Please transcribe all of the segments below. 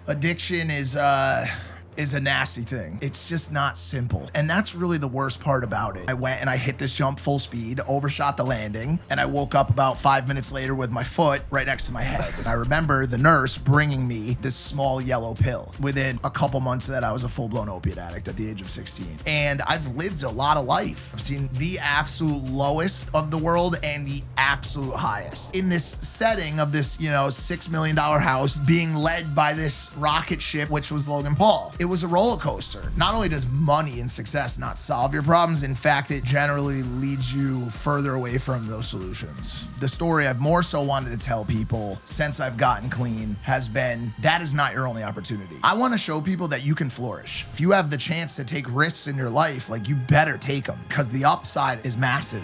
Addiction is a nasty thing. It's just not simple. And that's really the worst part about it. I went and I hit this jump full speed, overshot the landing, and I woke up about 5 minutes later with my foot right next to my head. I remember the nurse bringing me this small yellow pill. Within a couple months of that, I was a full-blown opiate addict at the age of 16. And I've lived a lot of life. I've seen the absolute lowest of the world and the absolute highest. In this setting of this, $6 million house being led by this rocket ship, which was Logan Paul. It was a roller coaster. Not only does money and success not solve your problems, in fact, it generally leads you further away from those solutions. The story I've more so wanted to tell people since I've gotten clean has been, that is not your only opportunity. I want to show people that you can flourish. If you have the chance to take risks in your life, you better take them, because the upside is massive.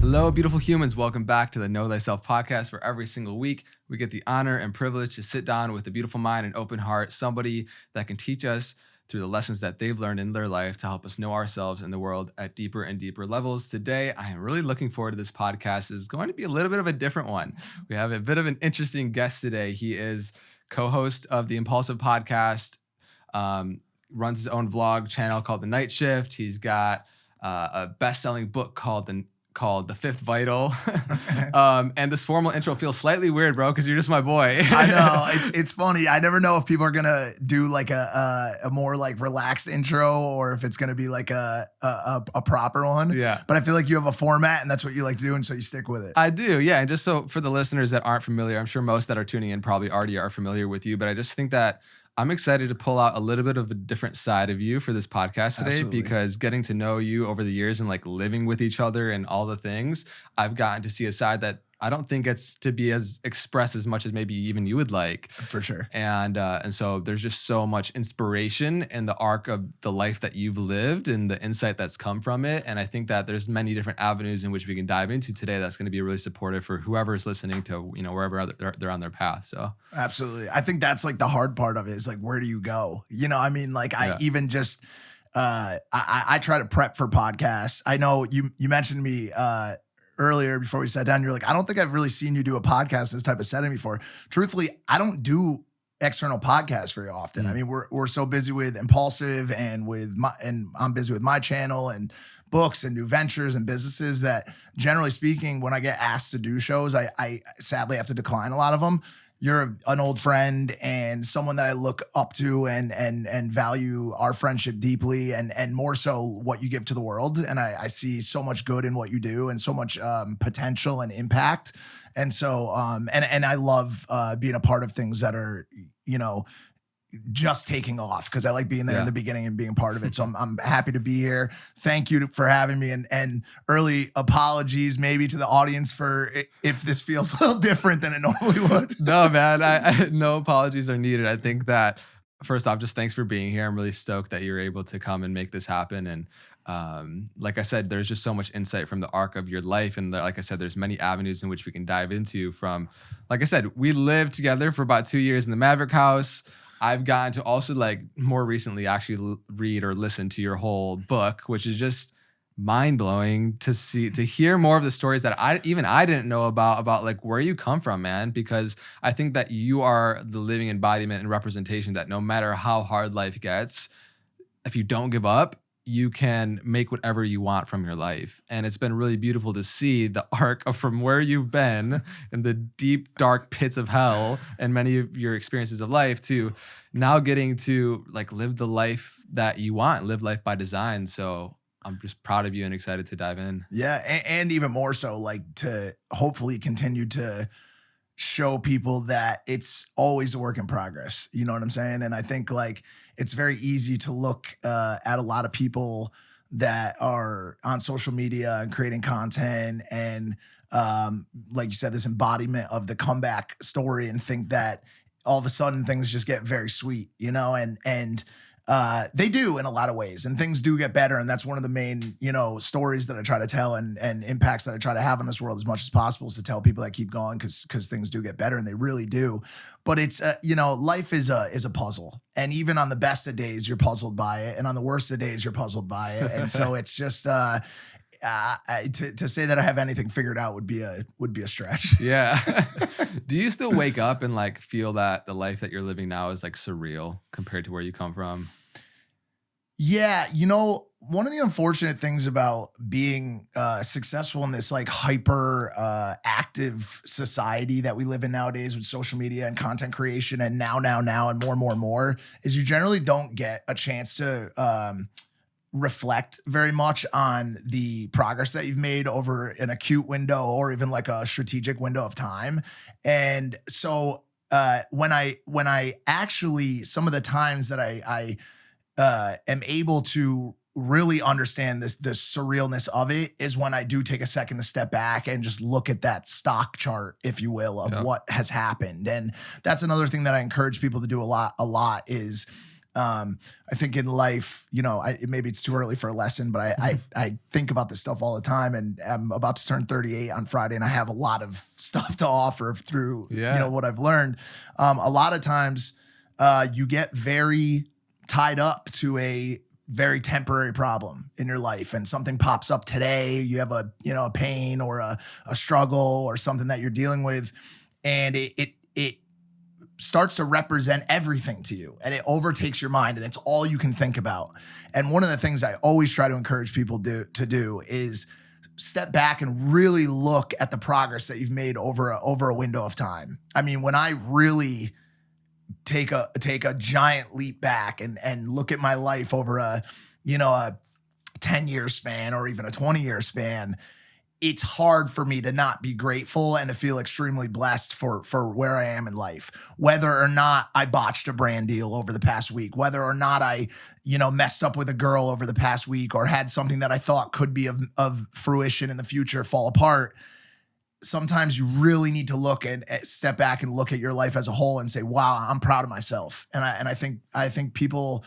Hello, beautiful humans. Welcome back to the Know Thyself podcast, where every single week we get the honor and privilege to sit down with a beautiful mind and open heart, somebody that can teach us through the lessons that they've learned in their life to help us know ourselves and the world at deeper and deeper levels. Today, I am really looking forward to this podcast. It's going to be a little bit of a different one. We have a bit of an interesting guest today. He is co-host of the Impaulsive podcast, runs his own vlog channel called The Night Shift. He's got a best-selling book called The Fifth Vital. And this formal intro feels slightly weird, bro, because you're just my boy. I know. It's funny. I never know if people are going to do a more relaxed intro or if it's going to be a proper one. Yeah. But I feel like you have a format and that's what you like to do. And so you stick with it. I do. Yeah. And just so for the listeners that aren't familiar, I'm sure most that are tuning in probably already are familiar with you, but I just think that I'm excited to pull out a little bit of a different side of you for this podcast today. Absolutely. Because getting to know you over the years and living with each other and all the things, I've gotten to see a side that I don't think gets to be as expressed as much as maybe even you would like. For sure. And so there's just so much inspiration in the arc of the life that you've lived and the insight that's come from it. And I think that there's many different avenues in which we can dive into today that's going to be really supportive for whoever is listening to, wherever they're on their path. So absolutely. I think that's the hard part of it is where do you go? I even just, I try to prep for podcasts. I know you mentioned to me, earlier before we sat down, you're I don't think I've really seen you do a podcast this type of setting before. Truthfully, I don't do external podcasts very often. Mm-hmm. I mean, we're so busy with Impaulsive and I'm busy with my channel and books and new ventures and businesses that, generally speaking, when I get asked to do shows, I sadly have to decline a lot of them. You're an old friend and someone that I look up to and value our friendship deeply and more so what you give to the world. And I see so much good in what you do and so much potential and impact. And so, and I love being a part of things that are, just taking off, because I like being there in the beginning and being part of it. So I'm happy to be here. Thank you for having me, and early apologies maybe to the audience for if this feels a little different than it normally would. No, man, I no apologies are needed. I think that first off, just thanks for being here. I'm really stoked that you're able to come and make this happen. And like I said, there's just so much insight from the arc of your life. And like I said, there's many avenues in which we can dive into from, like I said, we lived together for about 2 years in the Maverick House. I've gotten to also more recently actually read or listen to your whole book, which is just mind-blowing to hear more of the stories that I didn't know about where you come from, man, because I think that you are the living embodiment and representation that no matter how hard life gets, if you don't give up, you can make whatever you want from your life. And it's been really beautiful to see the arc of from where you've been in the deep, dark pits of hell and many of your experiences of life to now getting to live the life that you want, live life by design. So I'm just proud of you and excited to dive in. Yeah. And even more so to hopefully continue to show people that it's always a work in progress. You know what I'm saying? And I think it's very easy to look at a lot of people that are on social media and creating content and like you said, this embodiment of the comeback story and think that all of a sudden things just get very sweet, and they do in a lot of ways, and things do get better. And that's one of the main, stories that I try to tell and impacts that I try to have on this world as much as possible is to tell people that keep going because things do get better and they really do. But it's, life is a puzzle. And even on the best of days, you're puzzled by it. And on the worst of days, you're puzzled by it. And so it's just, to say that I have anything figured out would be a stretch. Yeah. Do you still wake up and like feel that the life that you're living now is like surreal compared to where you come from? Yeah, one of the unfortunate things about being successful in this like hyper active society that we live in nowadays with social media and content creation and now and more is you generally don't get a chance to reflect very much on the progress that you've made over an acute window or even like a strategic window of time. And so when I actually, some of the times that I am able to really understand the surrealness of it is when I do take a second to step back and just look at that stock chart, if you will, of what has happened. And that's another thing that I encourage people to do a lot is, I think in life, maybe it's too early for a lesson, but I think about this stuff all the time, and I'm about to turn 38 on Friday, and I have a lot of stuff to offer through, what I've learned. A lot of times, you get very tied up to a very temporary problem in your life, and something pops up today. You have a pain or a struggle or something that you're dealing with, and it starts to represent everything to you, and it overtakes your mind, and it's all you can think about. And one of the things I always try to encourage people to do is step back and really look at the progress that you've made over a window of time. I mean, when I really take a giant leap back and look at my life over a 10-year span or even a 20-year span, it's hard for me to not be grateful and to feel extremely blessed for where I am in life. Whether or not I botched a brand deal over the past week, whether or not I, messed up with a girl over the past week, or had something that I thought could be of fruition in the future fall apart. Sometimes you really need to look and step back and look at your life as a whole and say, wow, I'm proud of myself. And I think people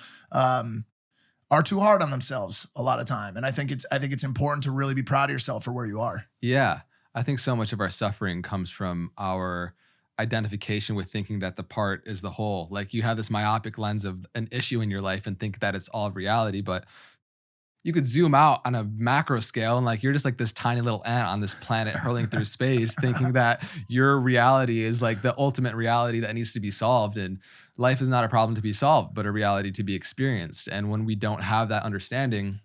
are too hard on themselves a lot of time. And I think it's important to really be proud of yourself for where you are. Yeah. I think so much of our suffering comes from our identification with thinking that the part is the whole. Like, you have this myopic lens of an issue in your life and think that it's all reality, but you could zoom out on a macro scale and like you're just like this tiny little ant on this planet hurling through space, thinking that your reality is like the ultimate reality that needs to be solved. And life is not a problem to be solved, but a reality to be experienced. And when we don't have that understanding,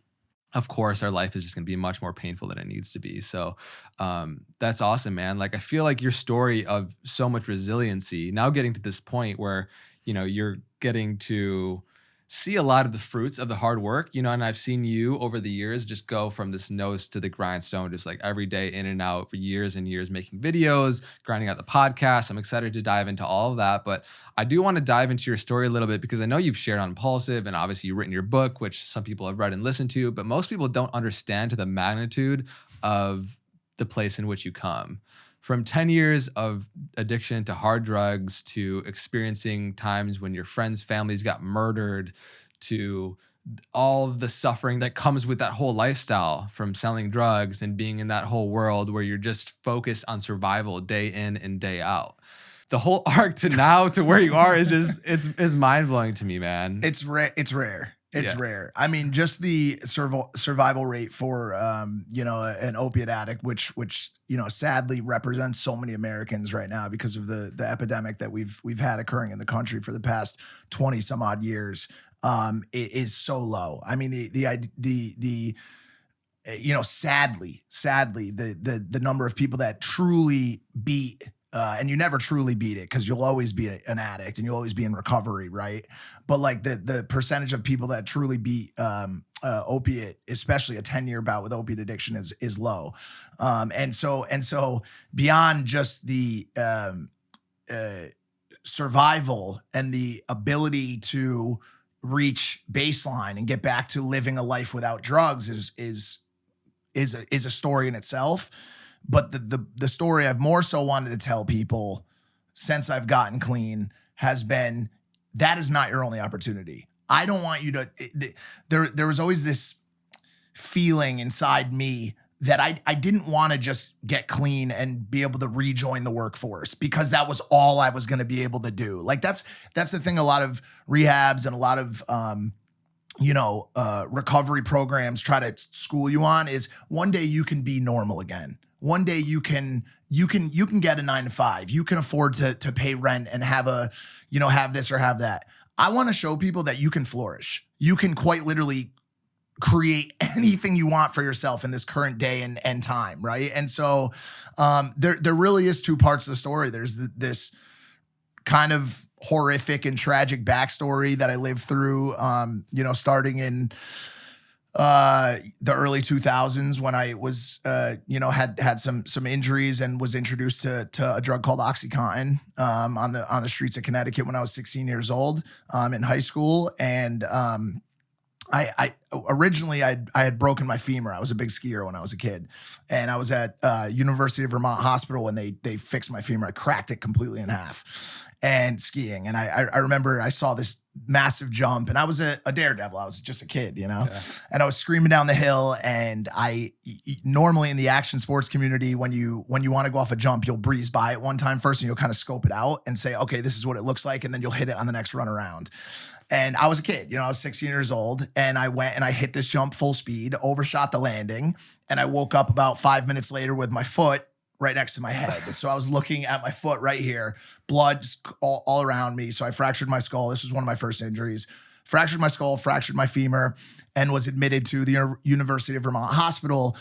of course, our life is just going to be much more painful than it needs to be. So that's awesome, man. Like, I feel like your story of so much resiliency now getting to this point where, you're getting to see a lot of the fruits of the hard work, and I've seen you over the years just go from this nose to the grindstone, just like every day in and out for years and years, making videos, grinding out the podcast. I'm excited to dive into all of that, but I do want to dive into your story a little bit because I know you've shared on Impaulsive, and obviously you've written your book, which some people have read and listened to, but most people don't understand to the magnitude of the place in which you come. From 10 years of addiction to hard drugs, to experiencing times when your friends' families got murdered, to all of the suffering that comes with that whole lifestyle from selling drugs and being in that whole world where you're just focused on survival day in and day out. The whole arc to now to where you are is just, it's mind blowing to me, man. It's rare. It's rare. I mean, just the survival rate for, an opiate addict, which sadly represents so many Americans right now because of the epidemic that we've had occurring in the country for the past 20 some odd years, it is so low. I mean, sadly, the number of people that truly beat, and you never truly beat it because you'll always be an addict and you'll always be in recovery, right? But like the percentage of people that truly beat opiate, especially a 10-year bout with opiate addiction, is low. And so beyond just the survival and the ability to reach baseline and get back to living a life without drugs is a story in itself. But the story I've more so wanted to tell people since I've gotten clean has been, that is not your only opportunity. I don't want you to, there was always this feeling inside me that I didn't want to just get clean and be able to rejoin the workforce because that was all I was going to be able to do. Like that's the thing. A lot of rehabs and a lot of recovery programs try to school you on is one day you can be normal again. One day you can get a 9 to 5. You can afford to pay rent and have have this or have that. I want to show people that you can flourish. You can quite literally create anything you want for yourself in this current day and time, right? And so there really is two parts of the story. There's this kind of horrific and tragic backstory that I lived through, starting in the early 2000s when I was, had some injuries and was introduced to a drug called OxyContin on the streets of Connecticut when I was 16 years old in high school. And I originally I had broken my femur. I was a big skier when I was a kid, and I was at University of Vermont Hospital when they fixed my femur. I cracked it completely in half. And skiing. And I remember I saw this massive jump, and I was a daredevil. I was just a kid, Yeah. And I was screaming down the hill. And normally in the action sports community, when you want to go off a jump, you'll breeze by it one time first, and you'll kind of scope it out and say, okay, this is what it looks like. And then you'll hit it on the next run around. And I was a kid, I was 16 years old, and I went and I hit this jump full speed, overshot the landing. And I woke up about 5 minutes later with my foot right next to my head. So I was looking at my foot right here, blood all around me. So I fractured my skull. This was one of my first injuries. Fractured my skull, fractured my femur, and was admitted to the University of Vermont Hospital,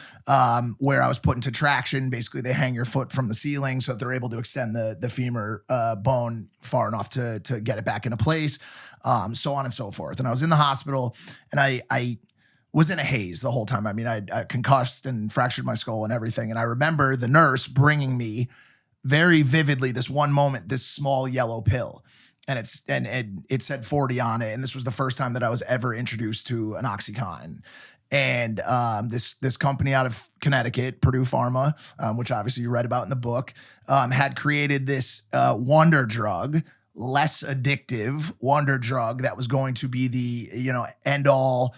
where I was put into traction. Basically, they hang your foot from the ceiling so that they're able to extend the femur bone far enough to get it back into place, so on and so forth. And I was in the hospital, and I was in a haze the whole time. I mean, I concussed and fractured my skull and everything. And I remember the nurse bringing me very vividly this one moment, this small yellow pill. And it said 40 on it. And this was the first time that I was ever introduced to an OxyContin. And this company out of Connecticut, Purdue Pharma, which obviously you read about in the book, had created this wonder drug, less addictive wonder drug that was going to be the end all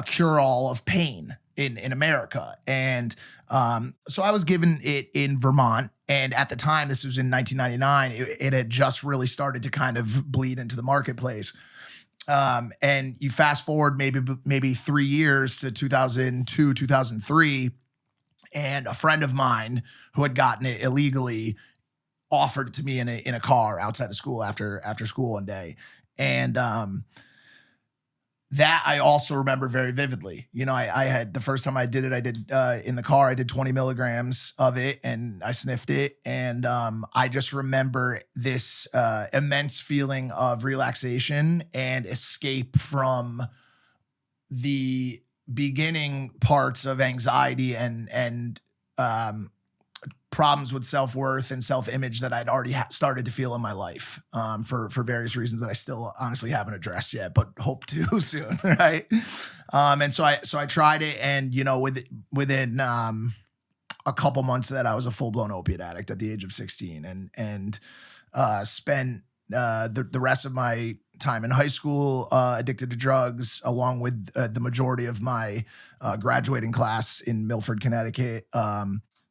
cure-all of pain in America. And so I was given it in Vermont. And at the time, this was in 1999, it had just really started to kind of bleed into the marketplace. And you fast forward maybe 3 years to 2002, 2003, and a friend of mine who had gotten it illegally offered it to me in a car outside of school after school one day. And that I also remember very vividly. I had the first time I did it, I did in the car, I did 20 milligrams of it and I sniffed it. And I just remember this immense feeling of relaxation and escape from the beginning parts of anxiety and problems with self-worth and self-image that I'd already started to feel in my life for various reasons that I still honestly haven't addressed yet, but hope to soon, right? And so I tried it, and within a couple months of that, I was a full-blown opiate addict at the age of 16, and spent the rest of my time in high school addicted to drugs, along with the majority of my graduating class in Milford, Connecticut.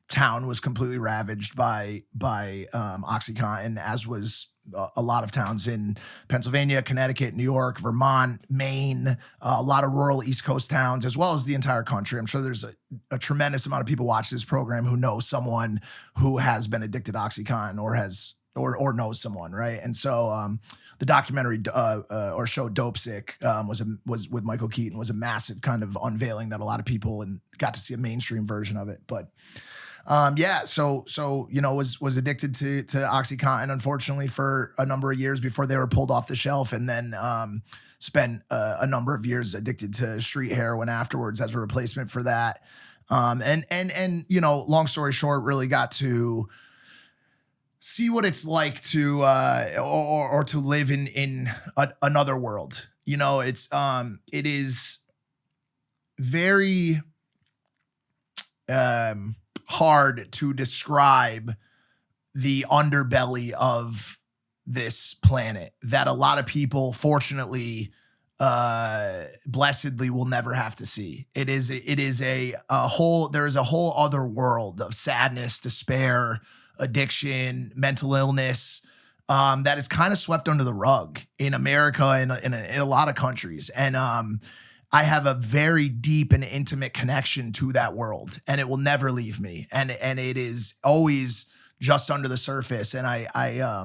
Town was completely ravaged by OxyContin, as was a lot of towns in Pennsylvania, Connecticut, New York, Vermont, Maine, a lot of rural East Coast towns, as well as the entire country. I'm sure there's a tremendous amount of people watching this program who know someone who has been addicted to OxyContin or knows someone, right? And so the documentary or show Dope Sick was with Michael Keaton, was a massive kind of unveiling that a lot of people got to see a mainstream version of it. But so was addicted to OxyContin, unfortunately, for a number of years before they were pulled off the shelf, and then spent a number of years addicted to street heroin afterwards as a replacement for that. And long story short, really got to see what it's like to or to live in another world. It is very hard to describe the underbelly of this planet that a lot of people, fortunately, blessedly, will never have to see. There is a whole other world of sadness, despair, addiction, mental illness, that is kind of swept under the rug in America and in a lot of countries. And I have a very deep and intimate connection to that world, and it will never leave me. And it is always just under the surface. And I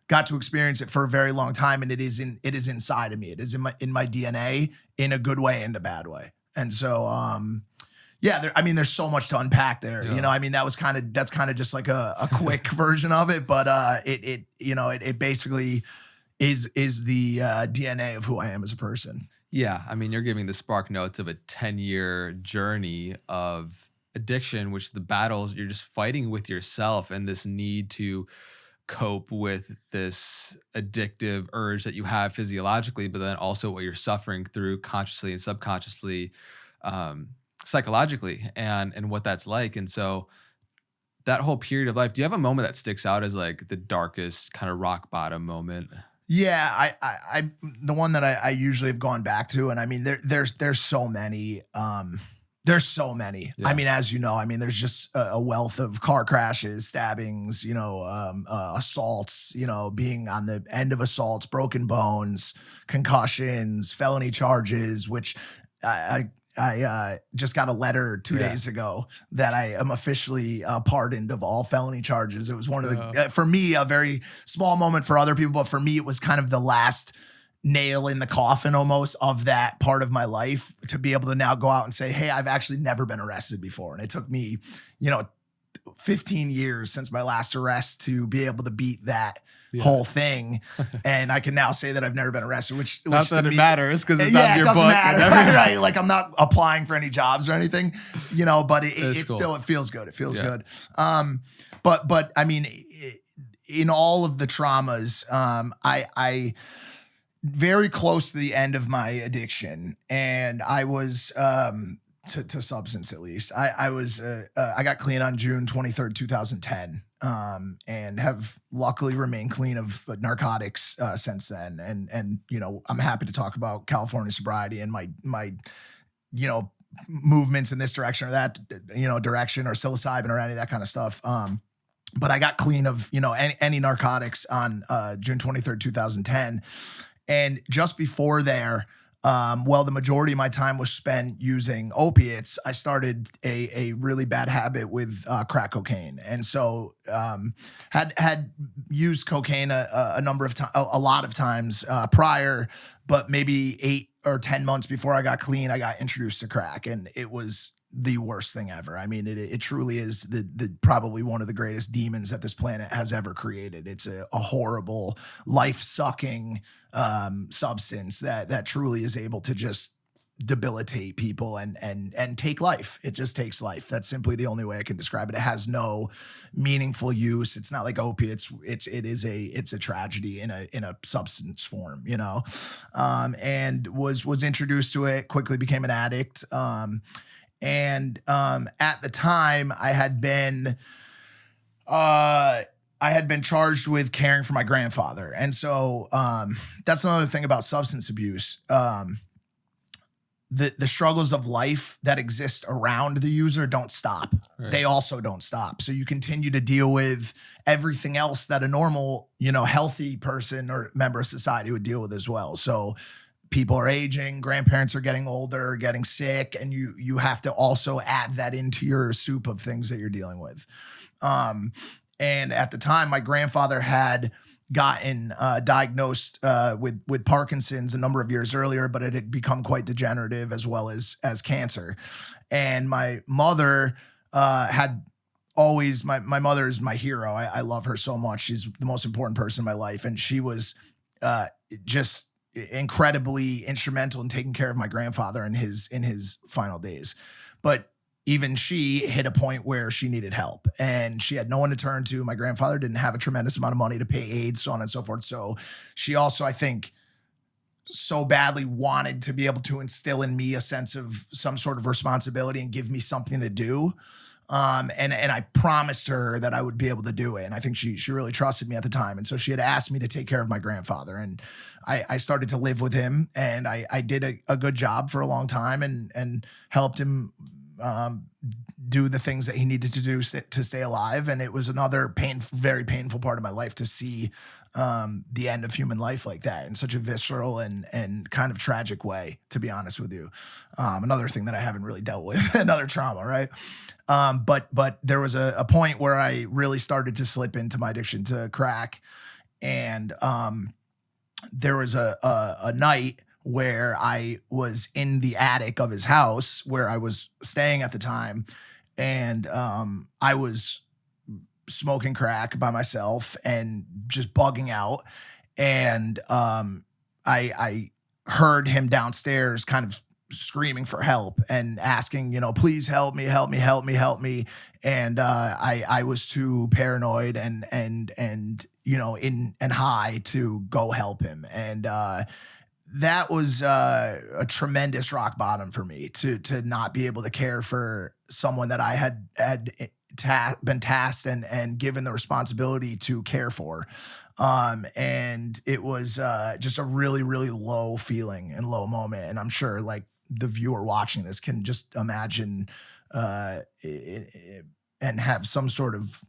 got to experience it for a very long time, and it is inside of me. It is in my DNA, in a good way and a bad way. And so, yeah, there's so much to unpack there. Yeah. You know, I mean, that's kind of just like a quick version of it, but it basically is the DNA of who I am as a person. Yeah, I mean, you're giving the spark notes of a 10-year journey of addiction, which the battles you're just fighting with yourself and this need to cope with this addictive urge that you have physiologically, but then also what you're suffering through consciously and subconsciously, psychologically, and what that's like. And so that whole period of life, do you have a moment that sticks out as like the darkest kind of rock bottom moment? Yeah, I the one that I usually have gone back to, and I mean there's so many. There's so many. Yeah. I mean, as you know, I mean, there's just a wealth of car crashes, stabbings, assaults, being on the end of assaults, broken bones, concussions, felony charges, which I just got a letter 2 days ago that I am officially pardoned of all felony charges. It was one of the, for me, a very small moment. For other people, but for me, it was kind of the last nail in the coffin almost of that part of my life, to be able to now go out and say, hey, I've actually never been arrested before. And it took me, 15 years since my last arrest to be able to beat that whole thing. And I can now say that I've never been arrested, which not that it matters because it's on your it doesn't book. Matter, right? Like, I'm not applying for any jobs or anything, but it cool. Still, it feels good. It feels good. But I mean, in all of the traumas, I very close to the end of my addiction, and I was to substance, at least. I got clean on June 23rd, 2010, and have luckily remained clean of narcotics since then. And I'm happy to talk about California sobriety and my movements in this direction or that direction, or psilocybin or any of that kind of stuff. But I got clean of any narcotics on June 23rd, 2010. And just before there, the majority of my time was spent using opiates. I started a really bad habit with crack cocaine, and so had used cocaine a number of times, a lot of times prior, but maybe 8 or 10 months before I got clean, I got introduced to crack, and it was the worst thing ever. I mean, it truly is the probably one of the greatest demons that this planet has ever created. It's a horrible, life-sucking substance that truly is able to just debilitate people and take life. It just takes life. That's simply the only way I can describe it. It has no meaningful use. It's not like opiates. It's a tragedy in a substance form, and was introduced to it, quickly became an addict. And at the time, I had been charged with caring for my grandfather. And so that's another thing about substance abuse. The struggles of life that exist around the user don't stop. Right. They also don't stop. So you continue to deal with everything else that a normal, healthy person or member of society would deal with as well. So people are aging, grandparents are getting older, getting sick, and you have to also add that into your soup of things that you're dealing with. And at the time, my grandfather had gotten diagnosed with Parkinson's a number of years earlier, but it had become quite degenerative as well as cancer. And my mother had always, my mother is my hero. I love her so much. She's the most important person in my life. And she was just incredibly instrumental in taking care of my grandfather in his final days. But even she hit a point where she needed help, and she had no one to turn to. My grandfather didn't have a tremendous amount of money to pay aides, so on and so forth. So she also, I think, so badly wanted to be able to instill in me a sense of some sort of responsibility and give me something to do. And I promised her that I would be able to do it. And I think she really trusted me at the time. And so she had asked me to take care of my grandfather, and I started to live with him, and I did a good job for a long time and helped him do the things that he needed to do to stay alive. And it was another very painful part of my life to see the end of human life like that in such a visceral and kind of tragic way, to be honest with you. Another thing that I haven't really dealt with, another trauma, right? But there was a point where I really started to slip into my addiction to crack. And there was a night where I was in the attic of his house where I was staying at the time. And I was smoking crack by myself and just bugging out. And I heard him downstairs kind of screaming for help and asking, please help me. And I was too paranoid and high to go help him. And that was a tremendous rock bottom for me to not be able to care for someone that I had been tasked and given the responsibility to care for. And it was just a really, really low feeling and low moment. And I'm sure like the viewer watching this can just imagine and have some sort of,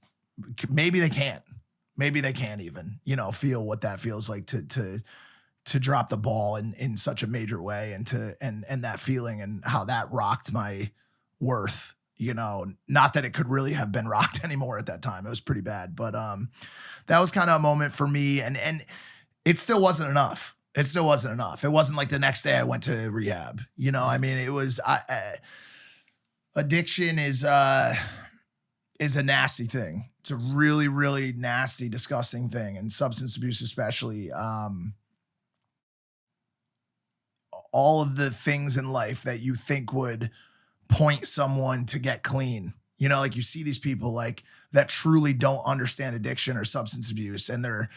maybe they can't even, feel what that feels like to drop the ball in such a major way and that feeling and how that rocked my worth, not that it could really have been rocked anymore at that time. It was pretty bad, but that was kind of a moment for me and it still wasn't enough. It wasn't like the next day I went to rehab. It was, addiction is a nasty thing. It's a really, really nasty, disgusting thing. And substance abuse, especially, all of the things in life that you think would point someone to get clean. Like you see these people like that truly don't understand addiction or substance abuse. And they're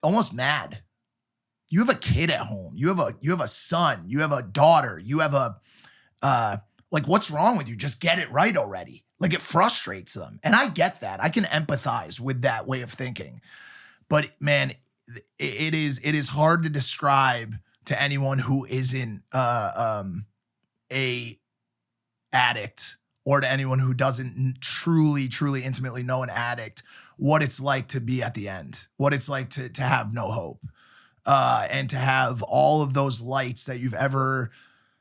almost mad. You have a kid at home. You have a son. You have a daughter. You have like, what's wrong with you? Just get it right already. Like it frustrates them. And I get that. I can empathize with that way of thinking. But man, it is hard to describe to anyone who isn't a addict or to anyone who doesn't truly, truly intimately know an addict, what it's like to be at the end, what it's like to have no hope. And to have all of those lights that you've ever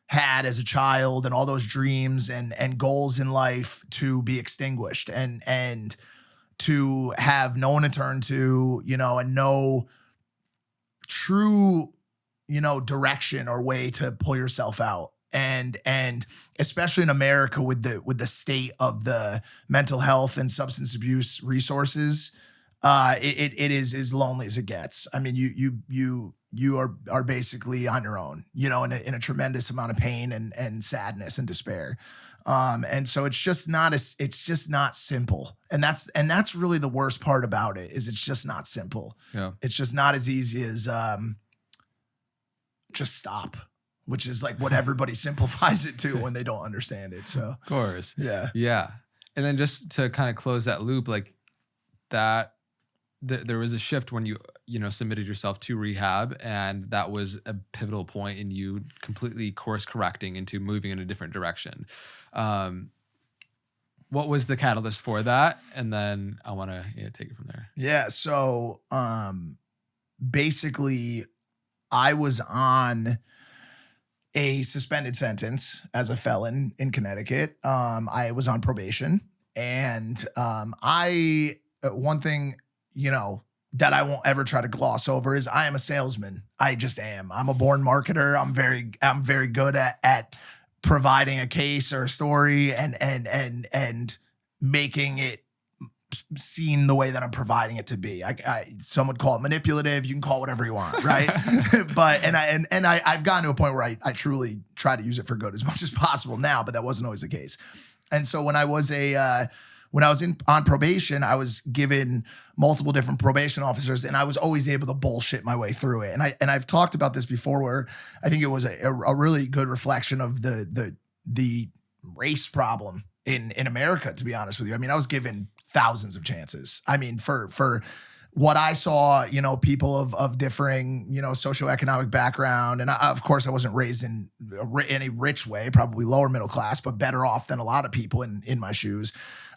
had as a child and all those dreams and goals in life to be extinguished and to have no one to turn to, and no true, direction or way to pull yourself out. And especially in America with the state of the mental health and substance abuse resources, it is as lonely as it gets. I mean, you are basically on your own, in a tremendous amount of pain and sadness and despair. And so it's just not simple. And that's really the worst part about it is it's just not simple. Yeah. It's just not as easy as just stop, which is like what everybody simplifies it to when they don't understand it. So of course. Yeah. Yeah. And then just to kind of close that loop, like that, there was a shift when you submitted yourself to rehab, and that was a pivotal point in you completely course correcting into moving in a different direction. What was the catalyst for that? And then I want to take it from there. Yeah. So basically I was on a suspended sentence as a felon in Connecticut. I was on probation, and one thing, that I won't ever try to gloss over is I am a salesman. I just am. I'm a born marketer. I'm very good at providing a case or a story and making it seen the way that I'm providing it to be. Some would call it manipulative. You can call it whatever you want, right? But I've gotten to a point where I truly try to use it for good as much as possible now, but that wasn't always the case. And so when I was on probation, I was given multiple different probation officers, and I was always able to bullshit my way through it. And I've talked about this before, where I think it was a really good reflection of the race problem in America, to be honest with you. I mean, I was given thousands of chances. I mean, for what I saw, you know, people of differing, you know, socioeconomic background. And of course I wasn't raised in any rich way, probably lower middle class, but better off than a lot of people in my shoes.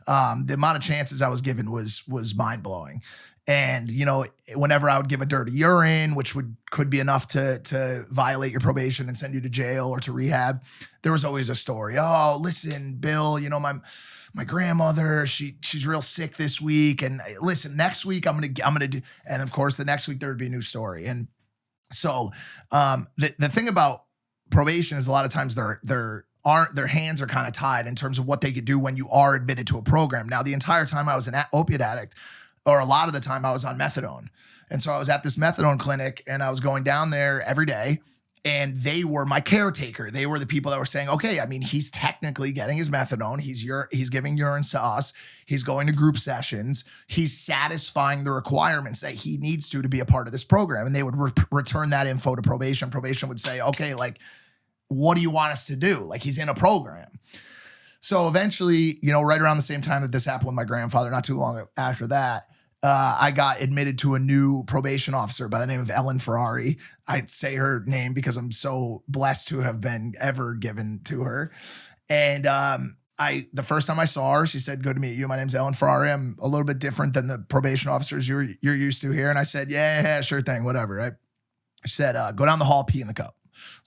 The amount of chances I was given was mind blowing. And, you know, whenever I would give a dirty urine, which could be enough to violate your probation and send you to jail or to rehab, there was always a story. Oh, listen, Bill, you know, my grandmother, she's real sick this week. And listen, next week I'm gonna do, and of course the next week there would be a new story. And so the thing about probation is a lot of times their hands are kind of tied in terms of what they could do when you are admitted to a program. Now, the entire time I was an opiate addict, or a lot of the time I was on methadone. And so I was at this methadone clinic and I was going down there every day, and they were my caretaker. They were the people that were saying, okay, I mean, he's technically getting his methadone. He's giving urines to us. He's going to group sessions. He's satisfying the requirements that he needs to be a part of this program. And they would return that info to probation. Probation would say, okay, like, what do you want us to do? Like, he's in a program. So eventually, you know, right around the same time that this happened with my grandfather, not too long after that, I got admitted to a new probation officer by the name of Ellen Ferrari. I'd say her name because I'm so blessed to have been ever given to her. And the first time I saw her, she said, "Good to meet you. My name's Ellen Ferrari. I'm a little bit different than the probation officers you're used to here." And I said, yeah, sure thing, whatever. Right? She said, "Go down the hall, pee in the cup."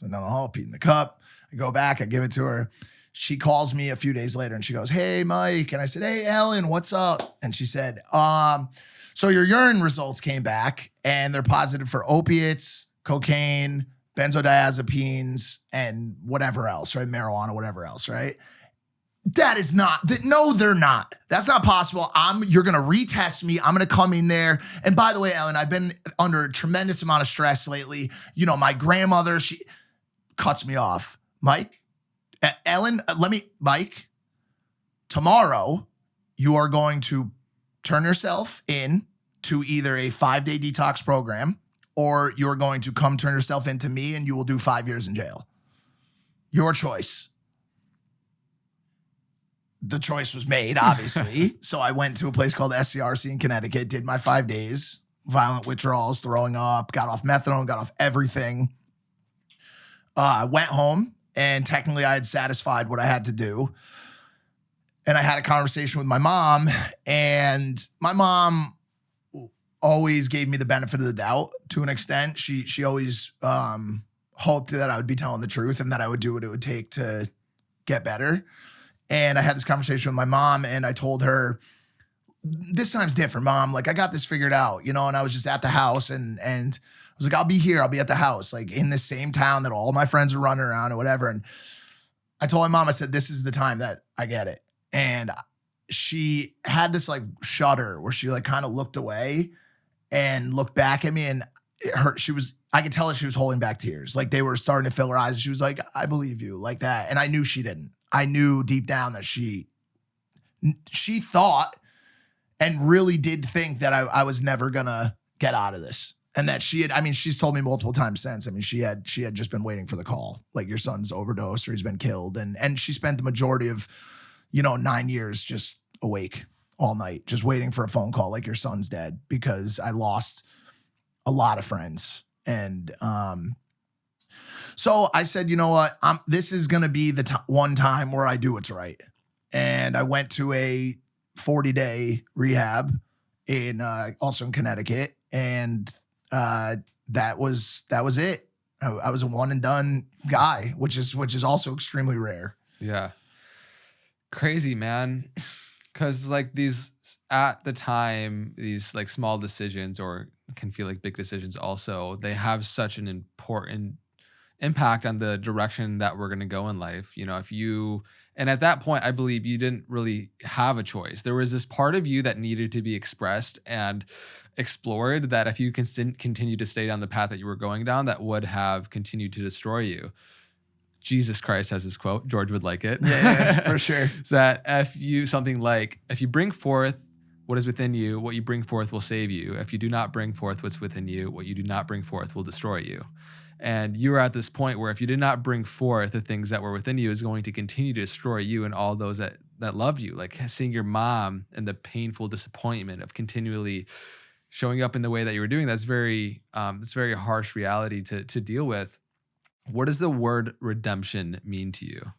So down the hall, pee in the cup. I go back, I give it to her. She calls me a few days later and she goes, "Hey, Mike." And I said, "Hey, Ellen, what's up?" And she said, "So your urine results came back and they're positive for opiates, cocaine, benzodiazepines, and whatever else, right? Marijuana, whatever else, right?" That is not, no, they're not. That's not possible. You're going to retest me. I'm going to come in there. And by the way, Ellen, I've been under a tremendous amount of stress lately. You know, my grandmother, she cuts me off. Mike, Ellen, Mike, tomorrow you are going to turn yourself in to either a 5-day detox program, or you're going to come turn yourself into me and you will do 5 years in jail. Your choice. The choice was made, obviously. So I went to a place called SCRC in Connecticut, did my 5 days, violent withdrawals, throwing up, got off methadone, got off everything. I went home, and technically I had satisfied what I had to do. And I had a conversation with my mom, and my mom always gave me the benefit of the doubt to an extent. She always hoped that I would be telling the truth and that I would do what it would take to get better. And I had this conversation with my mom, and I told her, "This time's different, Mom. Like, I got this figured out, you know." And I was just at the house, and I was like, "I'll be here. I'll be at the house, like in the same town that all my friends are running around or whatever." And I told my mom, I said, "This is the time that I get it." And she had this like shudder where she like kind of looked away and looked back at me, and I could tell that she was holding back tears. Like, they were starting to fill her eyes. She was like, "I believe you," like that. And I knew she didn't. I knew deep down that she thought and really did think that I was never gonna get out of this. And that she's told me multiple times since. I mean, she had just been waiting for the call. Like, your son's overdosed or he's been killed. And she spent the majority of, 9 years just awake all night, just waiting for a phone call, like, your son's dead, because I lost a lot of friends. And so I said, you know what? This is going to be the one time where I do what's right. And I went to a 40-day rehab also in Connecticut. And that was it. I was a one and done guy, which is also extremely rare. Yeah. Crazy, man. Cause like at the time, these like small decisions, or can feel like big decisions also, they have such an important impact on the direction that we're going to go in life. And at that point, I believe you didn't really have a choice. There was this part of you that needed to be expressed and explored, that if you continue to stay down the path that you were going down, that would have continued to destroy you. Jesus Christ has this quote. George would like it. Yeah, for sure. So that if you bring forth what is within you, what you bring forth will save you. If you do not bring forth what's within you, what you do not bring forth will destroy you. And you were at this point where if you did not bring forth the things that were within you, is going to continue to destroy you and all those that loved you. Like seeing your mom and the painful disappointment of continually showing up in the way that you were doing, that's very harsh reality to deal with. What does the word redemption mean to you?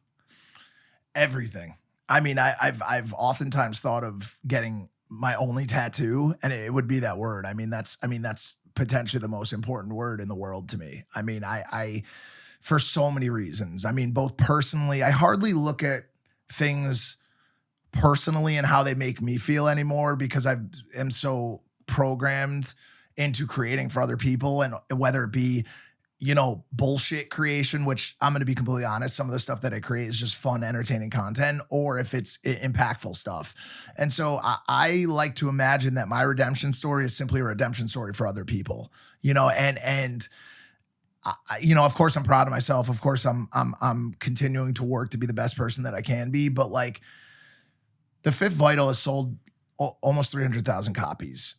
Everything. I mean, I've oftentimes thought of getting my only tattoo, and it would be that word. I mean, that's potentially the most important word in the world to me. I mean, I for so many reasons. I mean, both personally, I hardly look at things personally and how they make me feel anymore, because I am so programmed into creating for other people, and whether it be, you know, bullshit creation, which I'm going to be completely honest, some of the stuff that I create is just fun, entertaining content, or if it's impactful stuff. And so I like to imagine that my redemption story is simply a redemption story for other people, you know, and you know, of course I'm proud of myself. Of course I'm continuing to work to be the best person that I can be. But like, The Fifth Vital has sold almost 300,000 copies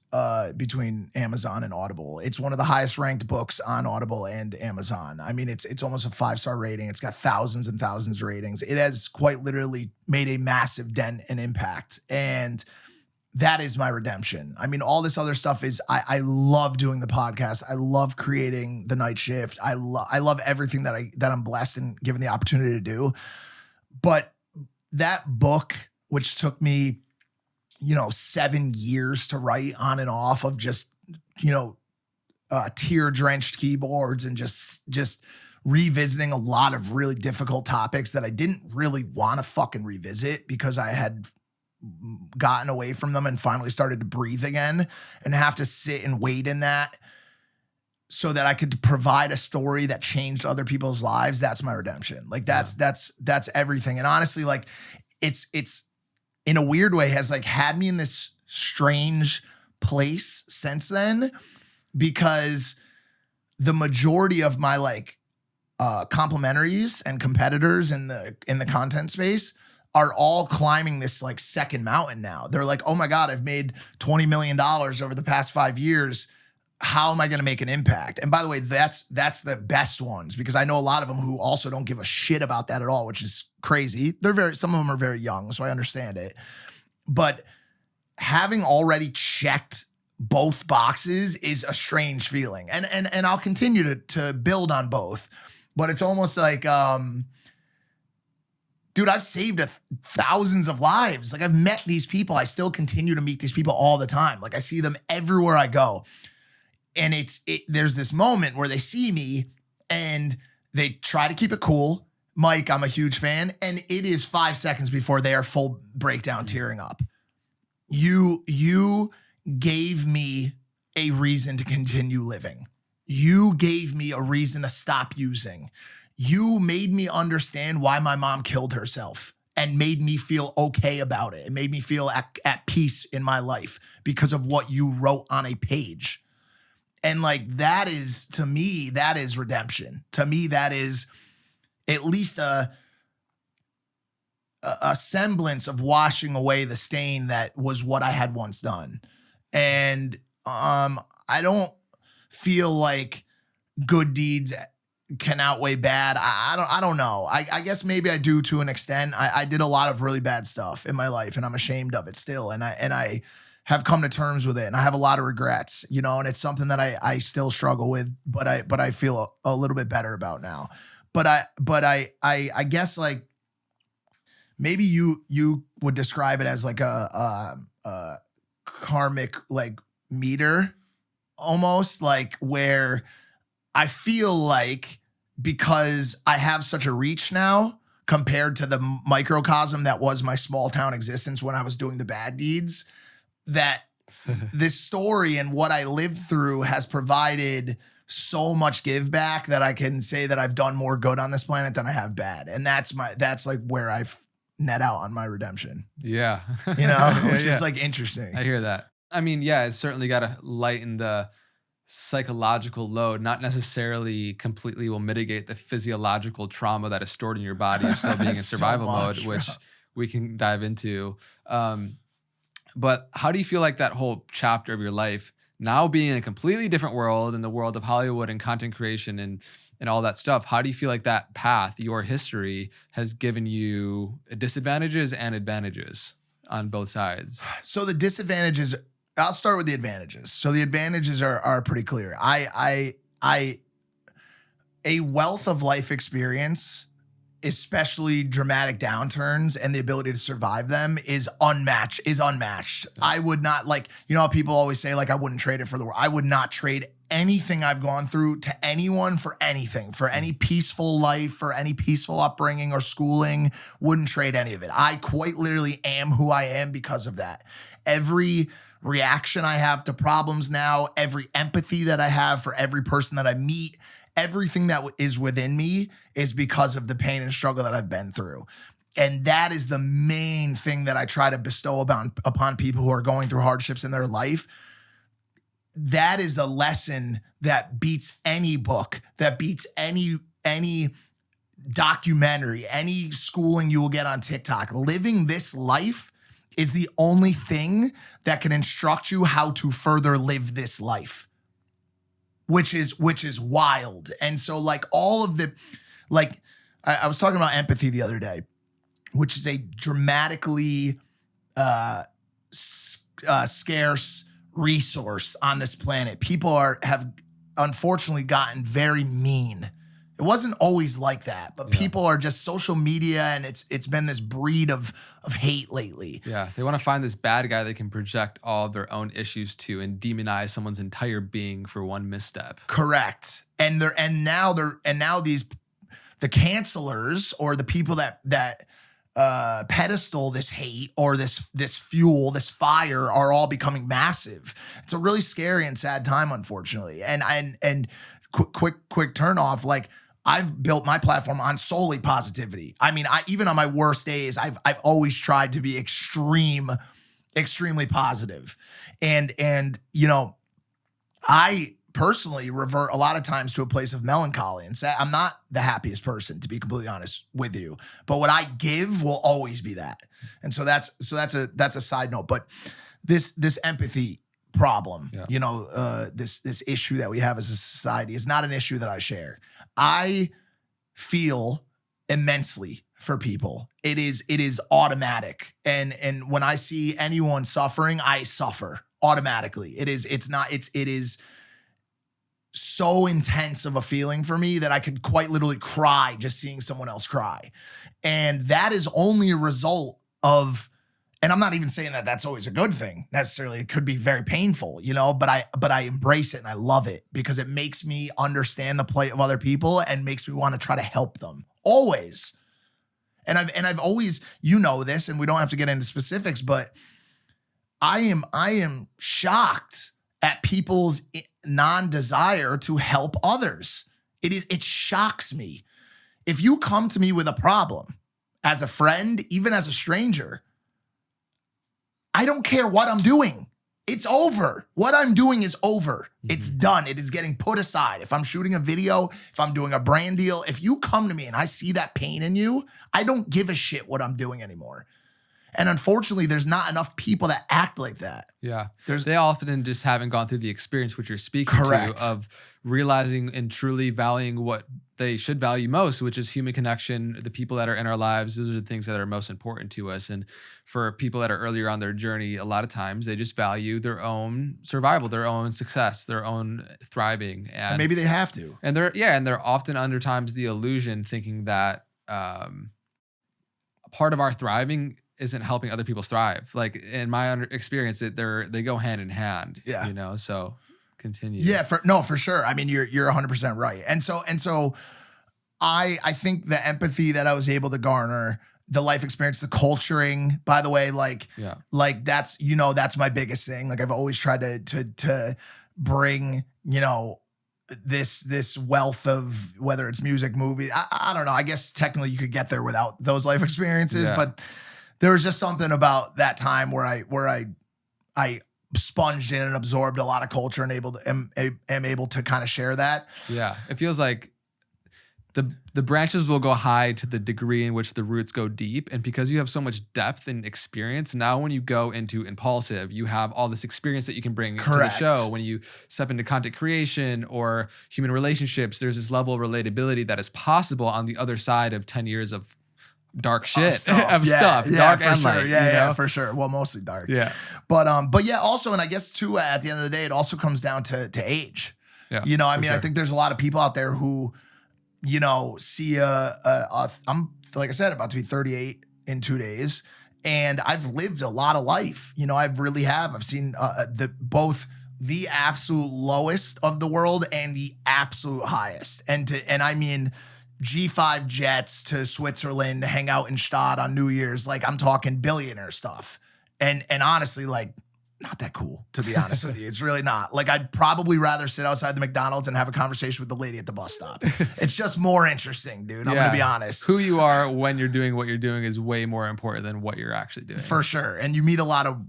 between Amazon and Audible. It's one of the highest ranked books on Audible and Amazon. I mean, it's almost a 5-star rating. It's got thousands and thousands of ratings. It has quite literally made a massive dent and impact. And that is my redemption. I mean, all this other stuff is, I love doing the podcast. I love creating the night shift. I love everything that I'm blessed and given the opportunity to do. But that book, which took me, you know, 7 years to write on and off of just, you know, tear-drenched keyboards and just revisiting a lot of really difficult topics that I didn't really want to fucking revisit, because I had gotten away from them and finally started to breathe again, and have to sit and wait in that so that I could provide a story that changed other people's lives. That's my redemption. Like that's everything. And honestly, like it's in a weird way has like had me in this strange place since then, because the majority of my like complimentaries and competitors in the content space are all climbing this like second mountain now. They're like, oh my God, I've made $20 million over the past 5 years. How am I going to make an impact? And by the way, that's the best ones, because I know a lot of them who also don't give a shit about that at all, which is crazy. Some of them are very young, so I understand it. But having already checked both boxes is a strange feeling. And I'll continue to build on both. But it's almost like, dude, I've saved thousands of lives. Like, I've met these people. I still continue to meet these people all the time. Like, I see them everywhere I go. And there's this moment where they see me and they try to keep it cool. Mike, I'm a huge fan. And it is 5 seconds before they are full breakdown, tearing up. You gave me a reason to continue living. You gave me a reason to stop using. You made me understand why my mom killed herself, and made me feel okay about it. It made me feel at peace in my life because of what you wrote on a page. And like, that is, to me, that is redemption. To me, that is at least a semblance of washing away the stain that was what I had once done. And I don't feel like good deeds can outweigh bad. I don't know. I guess maybe I do to an extent. I did a lot of really bad stuff in my life, and I'm ashamed of it still. And I have come to terms with it, and I have a lot of regrets, you know, and it's something that I still struggle with, but I feel a little bit better about now. But I guess like maybe you would describe it as like a karmic like meter, almost, like, where I feel like, because I have such a reach now compared to the microcosm that was my small town existence when I was doing the bad deeds, that this story and what I lived through has provided so much give back that I can say that I've done more good on this planet than I have bad. And that's like where I've net out on my redemption. Yeah. You know, which is like interesting. I hear that. I mean, yeah, it's certainly got to lighten the psychological load, not necessarily completely will mitigate the physiological trauma that is stored in your body. You're still being in survival mode, which we can dive into. But how do you feel like that whole chapter of your life, now being in a completely different world, in the world of Hollywood and content creation and all that stuff, how do you feel like that path, your history, has given you disadvantages and advantages on both sides? So the disadvantages I'll start with the advantages. So the advantages are pretty clear. A wealth of life experience, especially dramatic downturns and the ability to survive them is unmatched. I would not, like, you know how people always say, like, I wouldn't trade it for the world. I would not trade anything I've gone through to anyone for anything, for any peaceful life, for any peaceful upbringing or schooling. Wouldn't trade any of it. I quite literally am who I am because of that. Every reaction I have to problems now, every empathy that I have for every person that I meet, everything that is within me is because of the pain and struggle that I've been through. And that is the main thing that I try to bestow upon people who are going through hardships in their life. That is the lesson that beats any book, that beats any documentary, any schooling you will get on TikTok. Living this life is the only thing that can instruct you how to further live this life, which is wild. And so, like, all of the, like, I was talking about empathy the other day, which is a dramatically scarce resource on this planet. People have unfortunately gotten very mean. It wasn't always like that, but people are just social media, and it's been this breed of hate lately. Yeah, they want to find this bad guy they can project all their own issues to and demonize someone's entire being for one misstep. Correct. And now these the cancelers, or the people that pedestal this hate or this fuel, this fire, are all becoming massive. It's a really scary and sad time, unfortunately. And quick turn off, like, I've built my platform on solely positivity. I mean, even on my worst days, I've always tried to be extremely positive. And you know, I personally revert a lot of times to a place of melancholy and say I'm not the happiest person, to be completely honest with you. But what I give will always be that. And so that's a side note. But this empathy problem, you know, this issue that we have as a society is not an issue that I share. I feel immensely for people. It is automatic. And when I see anyone suffering, I suffer automatically. It is so intense of a feeling for me that I could quite literally cry just seeing someone else cry. And that is only a result of, and I'm not even saying that that's always a good thing necessarily. It could be very painful, you know, but I embrace it and I love it because it makes me understand the plight of other people and makes me want to try to help them always. And I've always, you know this, and we don't have to get into specifics, but I am shocked at people's non-desire to help others. It shocks me. If you come to me with a problem as a friend, even as a stranger, I don't care what I'm doing. It's over. What I'm doing is over. It's done. It is getting put aside. If I'm shooting a video, if I'm doing a brand deal, if you come to me and I see that pain in you, I don't give a shit what I'm doing anymore. And unfortunately, there's not enough people that act like that. Yeah. They often just haven't gone through the experience which you're speaking to of realizing and truly valuing what they should value most, which is human connection, the people that are in our lives. Those are the things that are most important to us. And for people that are earlier on their journey, a lot of times they just value their own survival, their own success, their own thriving. And maybe they have to. And they're often under times the illusion thinking that part of our thriving isn't helping other people thrive. Like in my experience, they go hand in hand. Yeah. You know, so continue. Yeah, for sure. I mean, you're 100% right. And so I think the empathy that I was able to garner, the life experience, the culturing, by the way, like that's, you know, that's my biggest thing. Like I've always tried to bring, you know, this wealth of, whether it's music, movie, I don't know. I guess technically you could get there without those life experiences, but there was just something about that time where I sponged in and absorbed a lot of culture and am able to kind of share that. Yeah. It feels like the branches will go high to the degree in which the roots go deep. And because you have so much depth and experience, now when you go into Impaulsive, you have all this experience that you can bring to the show. When you step into content creation or human relationships, there's this level of relatability that is possible on the other side of 10 years of dark shit stuff. Dark and sure. light. Yeah, for sure. Well, mostly dark. Yeah. But yeah, also, and I guess too, at the end of the day, it also comes down to age. Yeah. I mean, sure. I think there's a lot of people out there who, see I'm, like I said, about to be 38 in 2 days, and I've lived a lot of life. I really have. I've seen both the absolute lowest of the world and the absolute highest. And I mean, G5 jets to Switzerland to hang out in Stad on New Year's. Like, I'm talking billionaire stuff. And honestly, like, not that cool, to be honest with you. It's really not. Like, I'd probably rather sit outside the McDonald's and have a conversation with the lady at the bus stop. It's just more interesting, dude. I'm going to be honest. Who you are when you're doing what you're doing is way more important than what you're actually doing. For sure. And you meet a lot of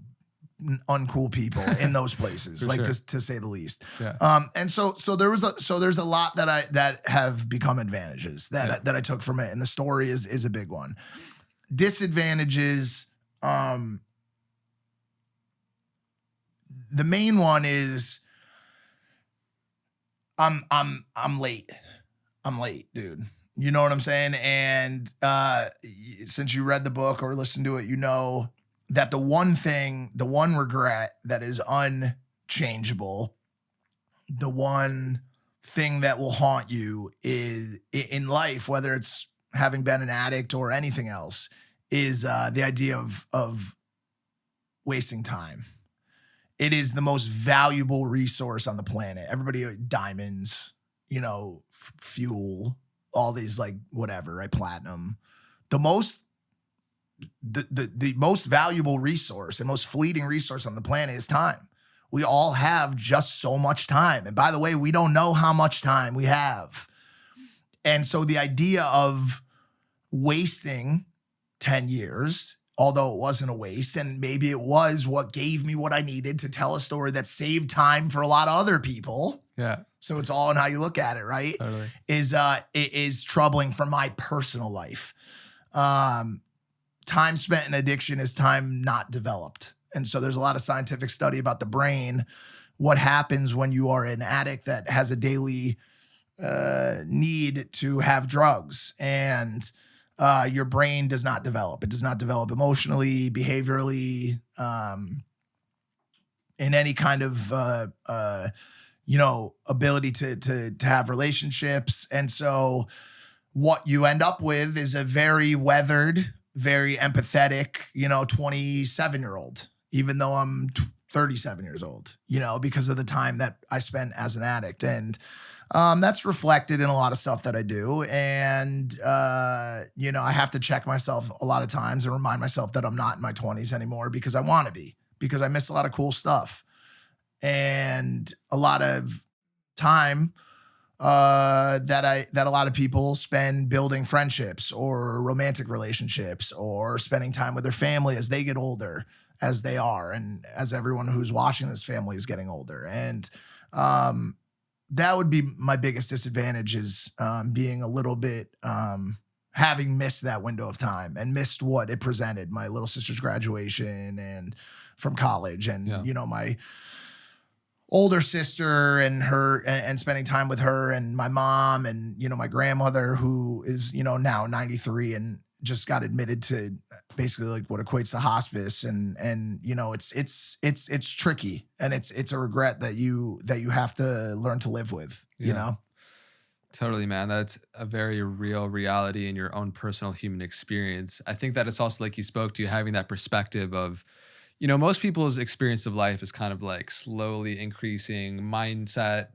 uncool people in those places, like, sure. to say the least. Yeah. And so there's a lot that have become advantages that I took from it. And the story is a big one. Disadvantages, the main one is I'm late. I'm late, dude. You know what I'm saying? And since you read the book or listened to it, that the one regret that is unchangeable, the one thing that will haunt you is in life, whether it's having been an addict or anything else, is the idea of wasting time. It is the most valuable resource on the planet. Everybody, diamonds, fuel, all these, like, whatever, right? Platinum. The most valuable resource and most fleeting resource on the planet is time. We all have just so much time. And by the way, we don't know how much time we have. And so the idea of wasting 10 years, although it wasn't a waste, and maybe it was what gave me what I needed to tell a story that saved time for a lot of other people. Yeah. So it's all in how you look at it, right? Totally. It is troubling for my personal life. Time spent in addiction is time not developed. And so there's a lot of scientific study about the brain, what happens when you are an addict that has a daily need to have drugs, and your brain does not develop. It does not develop emotionally, behaviorally, in any kind of ability to have relationships. And so what you end up with is a very weathered, very empathetic, 27-year-old, even though I'm 37 years old, because of the time that I spent as an addict. And that's reflected in a lot of stuff that I do. And, I have to check myself a lot of times and remind myself that I'm not in my 20s anymore, because I want to be, because I missed a lot of cool stuff and a lot of time that a lot of people spend building friendships or romantic relationships or spending time with their family as they get older, as they are, and as everyone who's watching this family is getting older. And that would be my biggest disadvantage, is being a little bit, having missed that window of time and missed what it presented, my little sister's graduation and from college, and, my older sister and her, and spending time with her, and my mom, and, my grandmother, who is, now 93 and just got admitted to basically like what equates to hospice. And it's tricky, and it's a regret that you have to learn to live with, Totally, man. That's a very real reality in your own personal human experience. I think that it's also, like you spoke to, having that perspective of, most people's experience of life is kind of like slowly increasing mindset,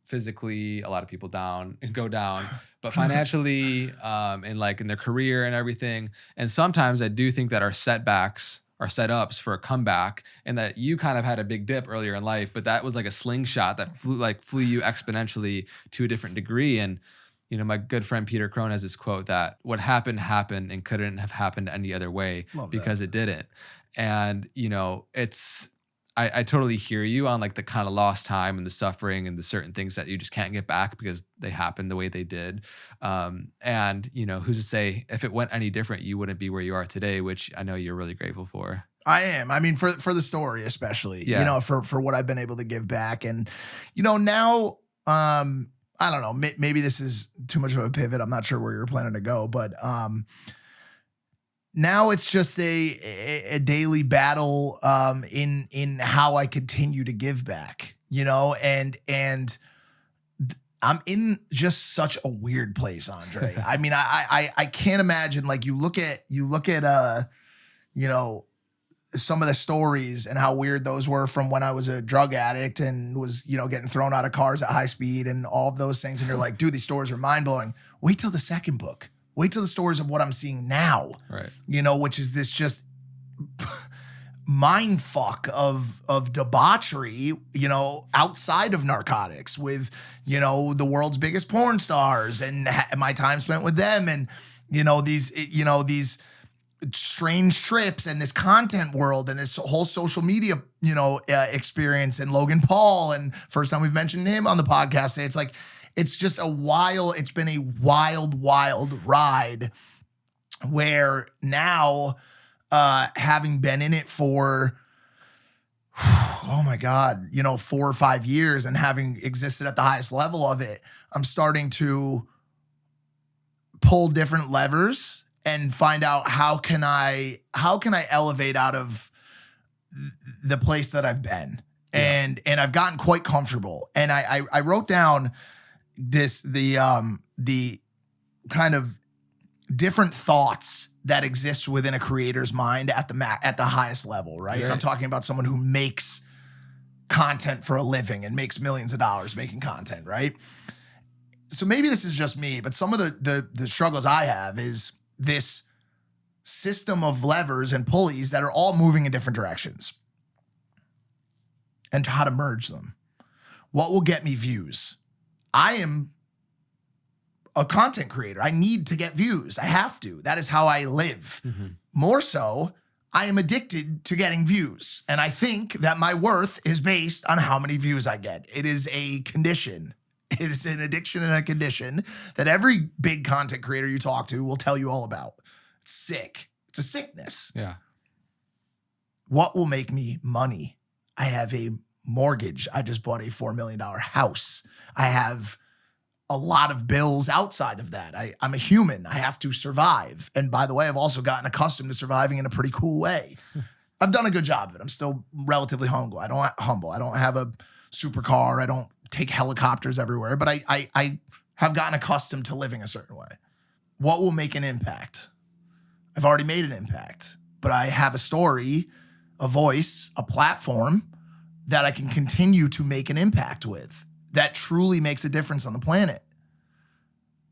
physically, a lot of people go down, but financially, and like in their career and everything. And sometimes I do think that our setbacks are setups for a comeback, and that you kind of had a big dip earlier in life, but that was like a slingshot that flew you exponentially to a different degree. And, my good friend Peter Crone has this quote that what happened and couldn't have happened any other way, because it didn't. And, I totally hear you on like the kind of lost time and the suffering and the certain things that you just can't get back because they happened the way they did. And, who's to say if it went any different, you wouldn't be where you are today, which I know you're really grateful for. I am. I mean, for the story, especially, for what I've been able to give back. And, now, I don't know, maybe this is too much of a pivot. I'm not sure where you're planning to go, but, now it's just a daily battle in how I continue to give back, you know, and I'm in just such a weird place, Andre. I mean, I can't imagine, like, you look at you know, some of the stories and how weird those were from when I was a drug addict and was, you know, getting thrown out of cars at high speed and all of those things. And you're like, dude, these stories are mind blowing. Wait till the second book. Wait till the stories of what I'm seeing now, right? You know, which is this just mind fuck of debauchery, you know, outside of narcotics with, you know, the world's biggest porn stars and my time spent with them. And, these strange trips and this content world and this whole social media, experience, and Logan Paul. And first time we've mentioned him on the podcast, it's like, it's been a wild ride where now, having been in it for, oh my God, 4 or 5 years and having existed at the highest level of it, I'm starting to pull different levers and find out how can I elevate out of the place that I've been. Yeah. And I've gotten quite comfortable. And I wrote down the kind of different thoughts that exist within a creator's mind at the highest level, right? And I'm talking about someone who makes content for a living and makes millions of dollars making content, right? So maybe this is just me, but some of the struggles I have is this system of levers and pulleys that are all moving in different directions and how to merge them. What will get me views? I am a content creator. I need to get views. I have to. That is how I live. Mm-hmm. More so, I am addicted to getting views. And I think that my worth is based on how many views I get. It is a condition. It is an addiction and a condition that every big content creator you talk to will tell you all about. It's sick. It's a sickness. Yeah. What will make me money? I have a mortgage. I just bought a $4 million house. I have a lot of bills outside of that. I'm a human. I have to survive. And by the way, I've also gotten accustomed to surviving in a pretty cool way. I've done a good job of it. I'm still relatively humble. I don't have a supercar. I don't take helicopters everywhere, but I have gotten accustomed to living a certain way. What will make an impact? I've already made an impact, but I have a story, a voice, a platform that I can continue to make an impact with that truly makes a difference on the planet.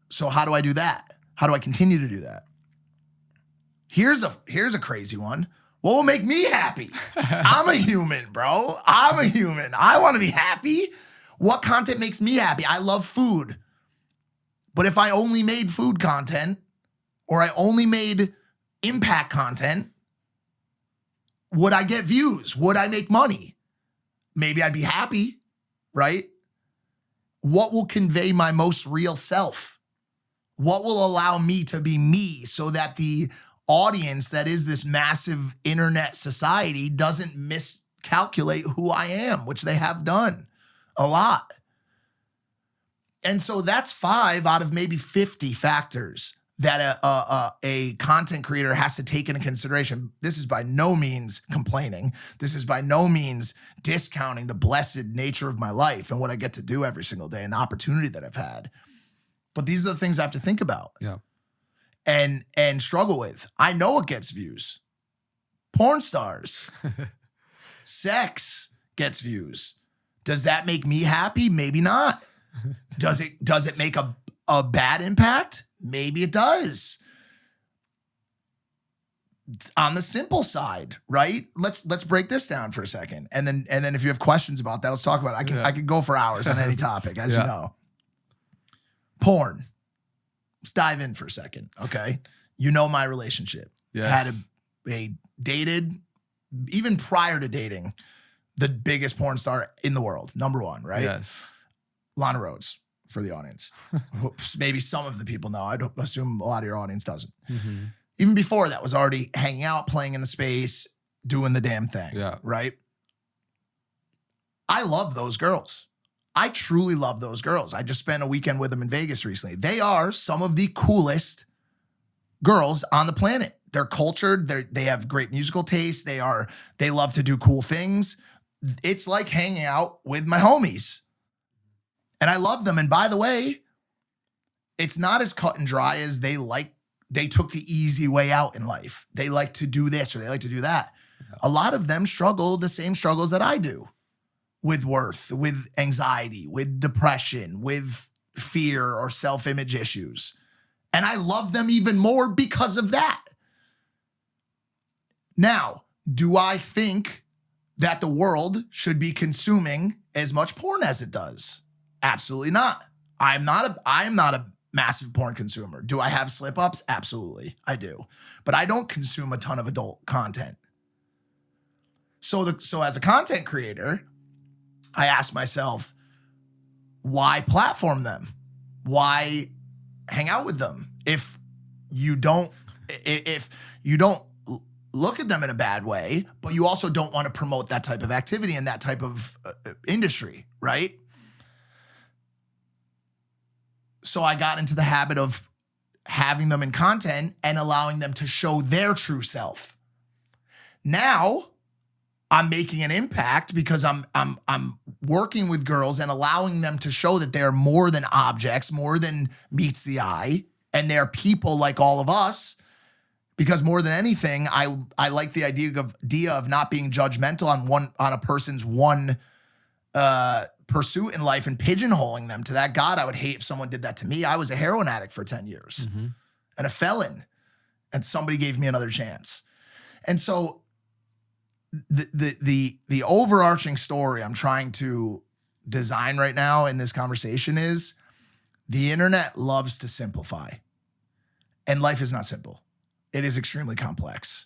So how do I do that? How do I continue to do that? Here's a crazy one. What will make me happy? I'm a human, bro. I'm a human. I want to be happy. What content makes me happy? I love food. But if I only made food content or I only made impact content, would I get views? Would I make money? Maybe I'd be happy, right? What will convey my most real self? What will allow me to be me so that the audience that is this massive internet society doesn't miscalculate who I am, which they have done a lot. And so that's 5 out of maybe 50 factors that a content creator has to take into consideration. This is by no means complaining. This is by no means discounting the blessed nature of my life and what I get to do every single day and the opportunity that I've had. But these are the things I have to think about. Yeah. And struggle with. I know it gets views. Porn stars. Sex gets views. Does that make me happy? Maybe not. Does it make a bad impact? Maybe it does. It's on the simple side, right? Let's break this down for a second. And then if you have questions about that, let's talk about it. I can go for hours on any topic, as you know. Porn. Let's dive in for a second, okay? You know my relationship. Yes. Had a dated, even prior to dating, the biggest porn star in the world, number 1, right? Yes. Lana Rhoades, for the audience. Maybe some of the people know. I don't assume a lot of your audience doesn't. Mm-hmm. Even before that, was already hanging out, playing in the space, doing the damn thing, right? I love those girls. I truly love those girls. I just spent a weekend with them in Vegas recently. They are some of the coolest girls on the planet. They're cultured. They have great musical taste. They love to do cool things. It's like hanging out with my homies. And I love them. And by the way, it's not as cut and dry as they took the easy way out in life. They like to do this or they like to do that. Yeah. A lot of them struggle the same struggles that I do with worth, with anxiety, with depression, with fear or self-image issues. And I love them even more because of that. Now, do I think that the world should be consuming as much porn as it does? Absolutely not. I am not a massive porn consumer. Do I have slip-ups? Absolutely, I do. But I don't consume a ton of adult content. So as a content creator, I ask myself, why platform them? Why hang out with them? If you don't look at them in a bad way, but you also don't want to promote that type of activity and that type of industry, right? So I got into the habit of having them in content and allowing them to show their true self. Now I'm making an impact because I'm working with girls and allowing them to show that they're more than objects, more than meets the eye, and they're people like all of us. Because more than anything, I like the idea of not being judgmental on a person's one pursuit in life and pigeonholing them to that. God, I would hate if someone did that to me. I was a heroin addict for 10 years and a felon, and somebody gave me another chance. And so the overarching story I'm trying to design right now in this conversation is the internet loves to simplify, and life is not simple. It is extremely complex,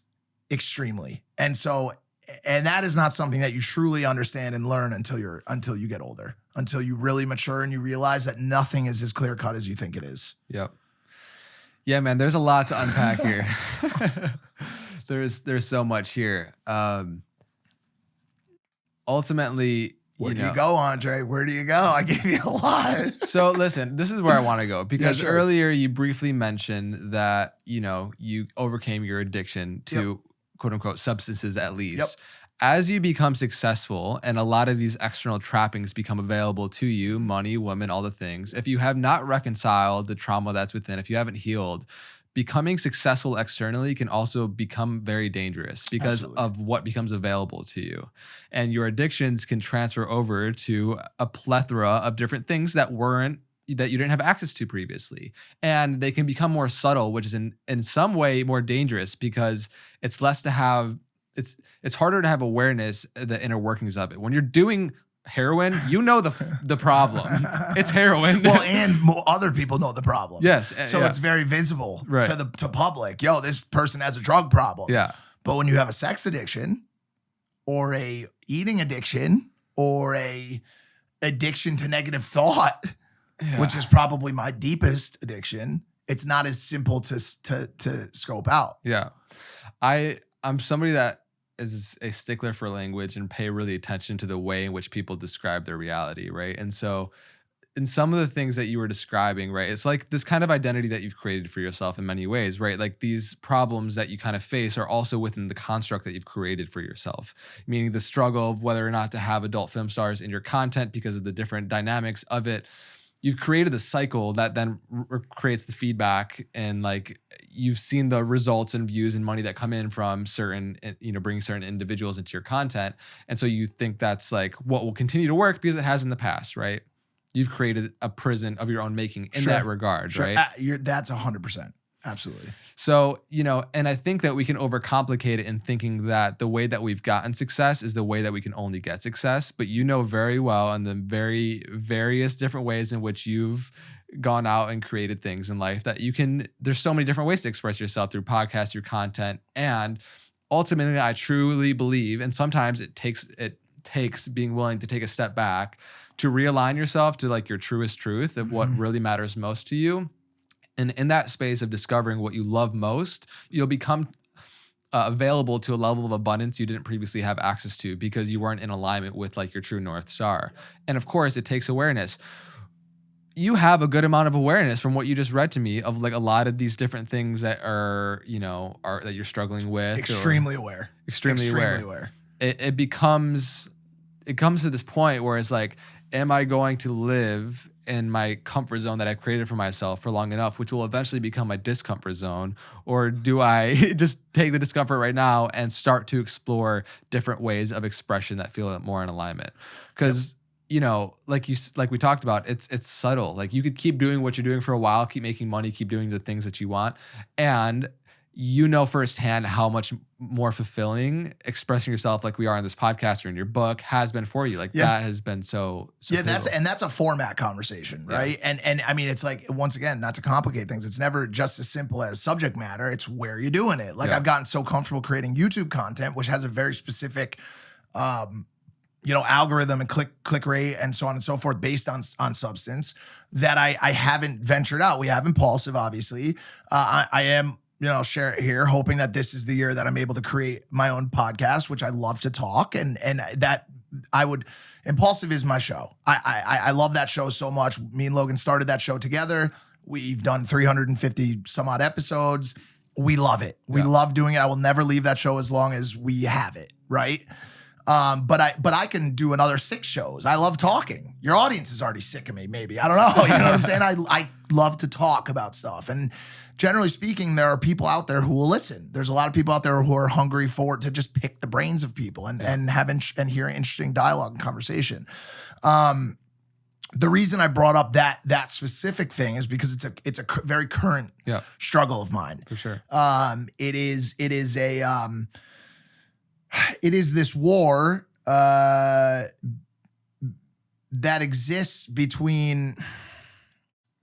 extremely. And that is not something that you truly understand and learn until you get older, until you really mature and you realize that nothing is as clear cut as you think it is. Yep. Yeah, man, there's a lot to unpack here. There's so much here. Ultimately, where do you go, André? Where do you go? I gave you a lot. So listen, this is where I want to go because earlier you briefly mentioned that, you overcame your addiction to quote unquote substances at least. Yep. As you become successful and a lot of these external trappings become available to you, money, women, all the things, if you have not reconciled the trauma that's within, if you haven't healed, becoming successful externally can also become very dangerous because of what becomes available to you. And your addictions can transfer over to a plethora of different things that you didn't have access to previously. And they can become more subtle, which is in some way more dangerous because it's harder to have awareness of the inner workings of it. When you're doing heroin, the problem. It's heroin. Well, and other people know the problem. Yes. So it's very visible to public. Yo, this person has a drug problem. Yeah. But when you have a sex addiction or a eating addiction or a addiction to negative thought, which is probably my deepest addiction, it's not as simple to scope out. Yeah. I'm somebody that is a stickler for language and pay really attention to the way in which people describe their reality, right? And so in some of the things that you were describing, right, it's like this kind of identity that you've created for yourself in many ways, right? Like these problems that you kind of face are also within the construct that you've created for yourself, meaning the struggle of whether or not to have adult film stars in your content because of the different dynamics of it. You've created a cycle that then creates the feedback, and like you've seen the results and views and money that come in from certain, bringing certain individuals into your content. And so you think that's like what will continue to work because it has in the past, right? You've created a prison of your own making in that regard, right? That's 100%. Absolutely. So, and I think that we can overcomplicate it in thinking that the way that we've gotten success is the way that we can only get success. But very well in the very various different ways in which you've gone out and created things in life that there's so many different ways to express yourself through podcasts, through content. And ultimately, I truly believe, and sometimes it takes being willing to take a step back to realign yourself to like your truest truth of what really matters most to you. And in that space of discovering what you love most, you'll become available to a level of abundance you didn't previously have access to because you weren't in alignment with like your true North Star. And of course, it takes awareness. you have a good amount of awareness from what you just read to me of like a lot of these different things that are, that you're struggling with. Extremely aware. Extremely aware. It comes to this point where it's like, am I going to live in my comfort zone that I've created for myself for long enough, which will eventually become my discomfort zone? Or do I just take the discomfort right now and start to explore different ways of expression that feel more in alignment? Because like we talked about, it's subtle. Like you could keep doing what you're doing for a while, keep making money, keep doing the things that you want. And firsthand how much more fulfilling expressing yourself like we are in this podcast or in your book has been for you. Like that has been so that's a format conversation, right? Yeah. And I mean, it's like, once again, not to complicate things, it's never just as simple as subject matter. It's where you're doing it. Like I've gotten so comfortable creating YouTube content, which has a very specific, algorithm and click rate and so on and so forth based on substance, that I haven't ventured out. We have Impaulsive, obviously. I am, I'll share it here, hoping that this is the year that I'm able to create my own podcast, which I love to talk, and that Impaulsive is my show. I love that show so much. Me and Logan started that show together. We've done 350 some odd episodes. We love it. We love doing it. I will never leave that show as long as we have it, right? But I can do another 6 shows. I love talking. Your audience is already sick of me, maybe. I don't know. You know what I'm saying? I love to talk about stuff. And generally speaking, there are people out there who will listen. There's a lot of people out there who are hungry to just pick the brains of people and hear interesting dialogue and conversation. The reason I brought up that specific thing is because it's a very current struggle of mine. For sure. It is this war that exists between.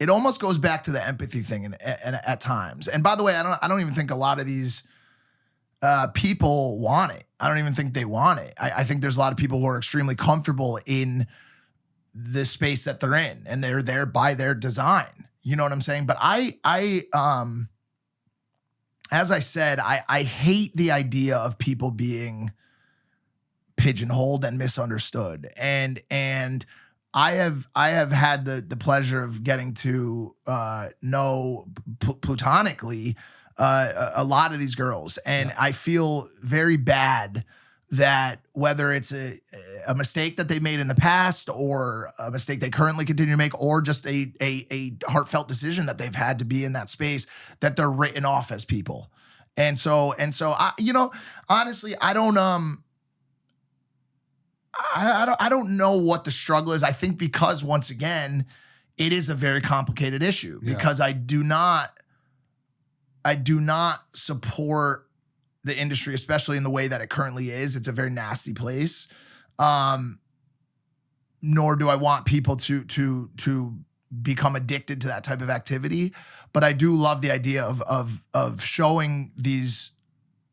It almost goes back to the empathy thing, and at times. And by the way, I don't even think a lot of these people want it. I don't even think they want it. I think there's a lot of people who are extremely comfortable in the space that they're in, and they're there by their design. You know what I'm saying? But as I said, I hate the idea of people being pigeonholed and misunderstood. And I have had the pleasure of getting to know platonically a lot of these girls, and I feel very bad that whether it's a mistake that they made in the past or a mistake they currently continue to make, or just a heartfelt decision that they've had to be in that space, that they're written off as people. And so I, honestly, I don't know what the struggle is. I think because, once again, it is a very complicated issue, because I do not support the industry, especially in the way that it currently is. It's a very nasty place. Nor do I want people to become addicted to that type of activity. But I do love the idea of showing these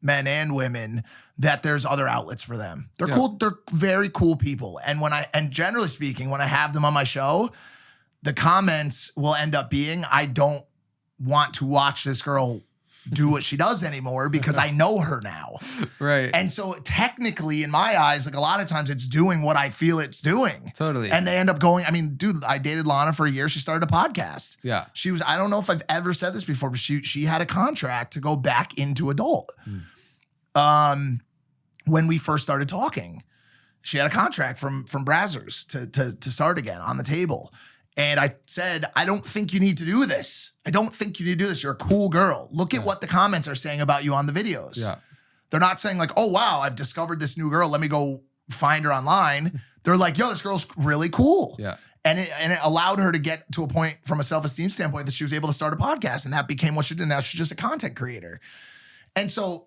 men and women that there's other outlets for them. They're cool. They're very cool people. And generally speaking, when I have them on my show, the comments will end up being, I don't want to watch this girl do what she does anymore because I know her now. Right. And so technically, in my eyes, like, a lot of times it's doing what I feel it's doing. Totally. And they end up going, I mean, dude, I dated Lana for a year. She started a podcast. Yeah. She was, I don't know if I've ever said this before, but she had a contract to go back into adult. When we first started talking, she had a contract from Brazzers to start again on the table. And I said, I don't think you need to do this. I don't think you need to do this. You're a cool girl. Look at what the comments are saying about you on the videos. Yeah. They're not saying like, oh, wow, I've discovered this new girl. Let me go find her online. They're like, yo, this girl's really cool. Yeah. And it allowed her to get to a point from a self-esteem standpoint that she was able to start a podcast. And that became what she did. Now she's just a content creator. And so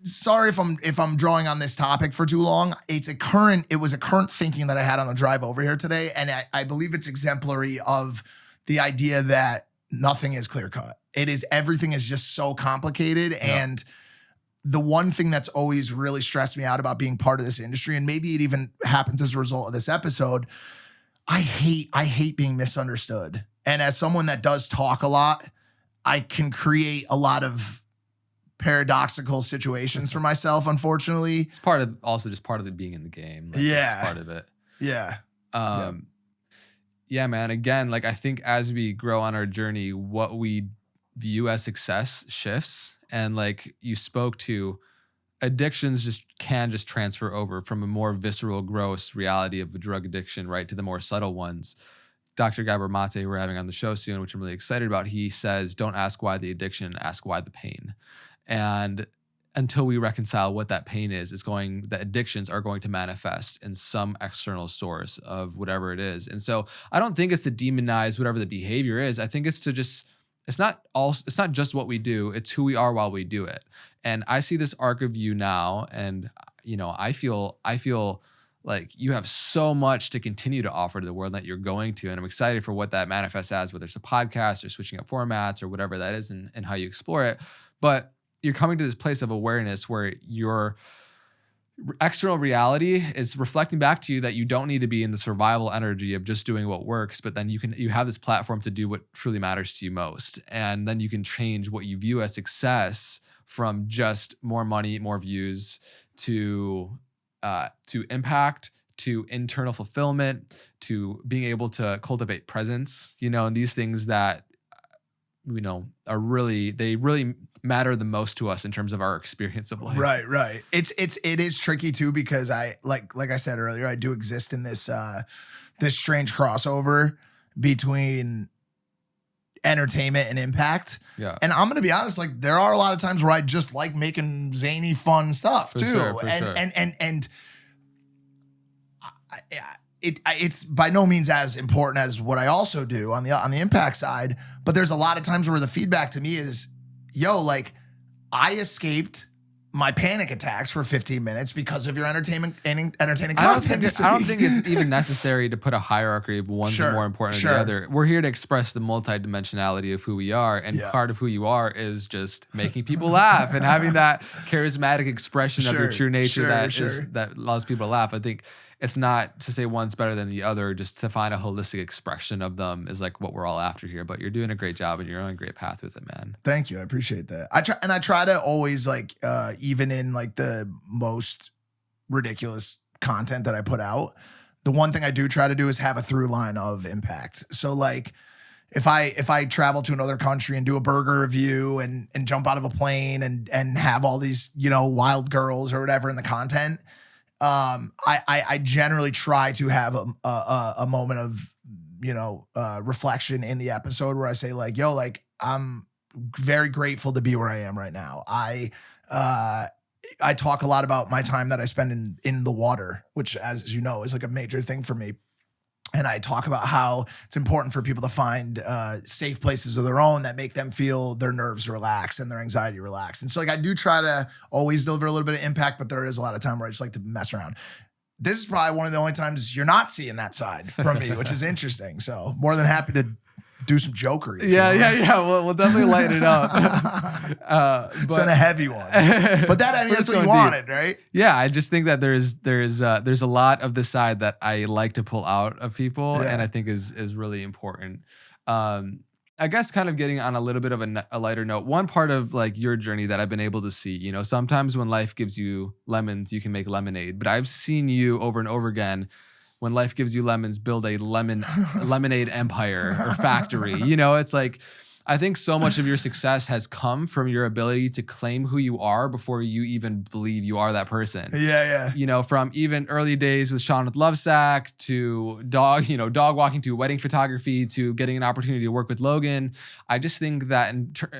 sorry if I'm drawing on this topic for too long. It was a current thinking that I had on the drive over here today. And I believe it's exemplary of the idea that nothing is clear cut. Everything is just so complicated. Yeah. And the one thing that's always really stressed me out about being part of this industry, and maybe it even happens as a result of this episode, I hate being misunderstood. And as someone that does talk a lot, I can create a lot of paradoxical situations for myself, unfortunately. It's part of the being in the game. Like, yeah. It's part of it. Yeah. yeah, man, again, like I think as we grow on our journey, what we view as success shifts. And like you spoke to, addictions just transfer over from a more visceral, gross reality of a drug addiction, right, to the more subtle ones. Dr. Gabor Mate, who we're having on the show soon, which I'm really excited about, he says, don't ask why the addiction, ask why the pain. And until we reconcile what that pain is, the addictions are going to manifest in some external source of whatever it is. And so I don't think it's to demonize whatever the behavior is. I think it's to just, it's not just what we do, it's who we are while we do it. And I see this arc of you now, and I feel like you have so much to continue to offer to the world that you're going to. And I'm excited for what that manifests as, whether it's a podcast or switching up formats or whatever that is, and how you explore it. But you're coming to this place of awareness where your external reality is reflecting back to you that you don't need to be in the survival energy of just doing what works, but then you have this platform to do what truly matters to you most. And then you can change what you view as success from just more money, more views, to impact, to internal fulfillment, to being able to cultivate presence, and these things that, are they really matter the most to us in terms of our experience of life. Right. It is tricky too, because I, like I said earlier, I do exist in this strange crossover between entertainment and impact. Yeah. And I'm going to be honest, like there are a lot of times where I just like making zany, fun stuff too. And it's by no means as important as what I also do on the impact side, but there's a lot of times where the feedback to me is, yo, like I escaped my panic attacks for 15 minutes because of your entertaining content. I don't think it's even necessary to put a hierarchy of one's more important than the other. We're here to express the multidimensionality of who we are, and part of who you are is just making people laugh and having that charismatic expression of your true nature that allows people to laugh. I think it's not to say one's better than the other, just to find a holistic expression of them is like what we're all after here. But you're doing a great job and you're on a great path with it, man. Thank you. I appreciate that. I try to always like, even in like the most ridiculous content that I put out, the one thing I do try to do is have a through line of impact. So like if I travel to another country and do a burger review and jump out of a plane and have all these, wild girls or whatever in the content, I generally try to have a moment of, reflection in the episode where I say like, yo, like I'm very grateful to be where I am right now. I talk a lot about my time that I spend in the water, which, as you know, is like a major thing for me. And I talk about how it's important for people to find safe places of their own that make them feel their nerves relax and their anxiety relax. And so like I do try to always deliver a little bit of impact, but there is a lot of time where I just like to mess around. This is probably one of the only times you're not seeing that side from me, which is interesting. So more than happy to do some jokery. Yeah. We'll definitely lighten it up. It's a heavy one, but that's what you wanted, right? Yeah, I just think that there's a lot of the side that I like to pull out of people, and I think is really important. I guess kind of getting on a little bit of a lighter note, one part of like your journey that I've been able to see, sometimes when life gives you lemons, you can make lemonade, but I've seen you over and over again. When life gives you lemons, build a lemonade empire or factory. It's like, I think so much of your success has come from your ability to claim who you are before you even believe you are that person. Yeah. From even early days with Sean with Lovesack to dog walking to wedding photography to getting an opportunity to work with Logan. I just think that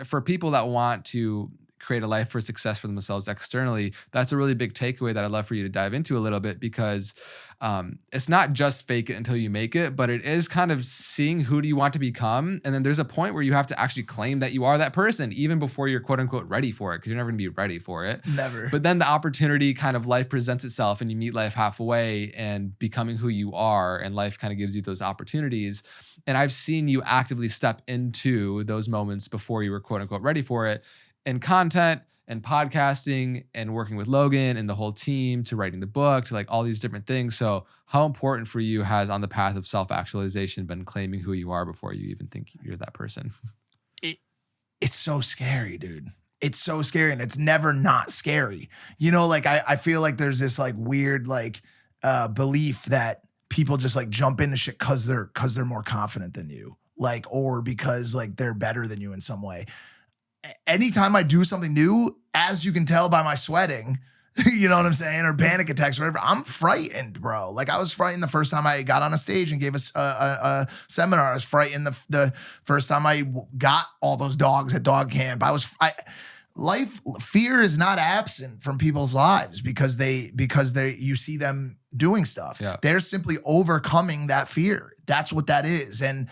for people that want to create a life for success for themselves externally, that's a really big takeaway that I'd love for you to dive into a little bit, because it's not just fake it until you make it, but it is kind of seeing who do you want to become. And then there's a point where you have to actually claim that you are that person, even before you're quote unquote ready for it, because you're never gonna be ready for it. Never. But then the opportunity kind of life presents itself and you meet life halfway and becoming who you are, and life kind of gives you those opportunities. And I've seen you actively step into those moments before you were quote unquote ready for it, in content and podcasting and working with Logan and the whole team, to writing the book, to like all these different things. So how important for you has on the path of self-actualization been claiming who you are before you even think you're that person? It's so scary, dude. It's so scary, and it's never not scary. Like I feel like there's this like weird like belief that people just like jump into shit because they're more confident than you, like, or because like they're better than you in some way. Anytime I do something new, as you can tell by my sweating, you know what I'm saying, or panic attacks or whatever, I'm frightened, bro. Like I was frightened the first time I got on a stage and gave a seminar. I was frightened the first time I got all those dogs at dog camp. Fear is not absent from people's lives because you see them doing stuff. Yeah. They're simply overcoming that fear. That's what that is. And,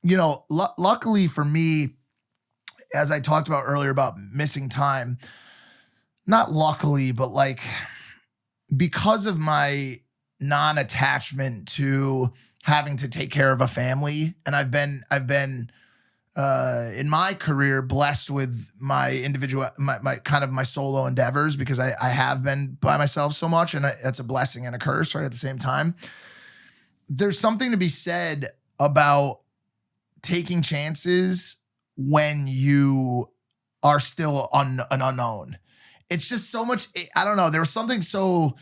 you know, luckily for me, as I talked about earlier about missing time, not luckily, but like because of my non-attachment to having to take care of a family, and I've been in my career blessed with my individual, my kind of my solo endeavors because I have been by myself so much, and that's a blessing and a curse right at the same time. There's something to be said about taking chances when you are still an unknown. It's just so much, I don't know, there was something so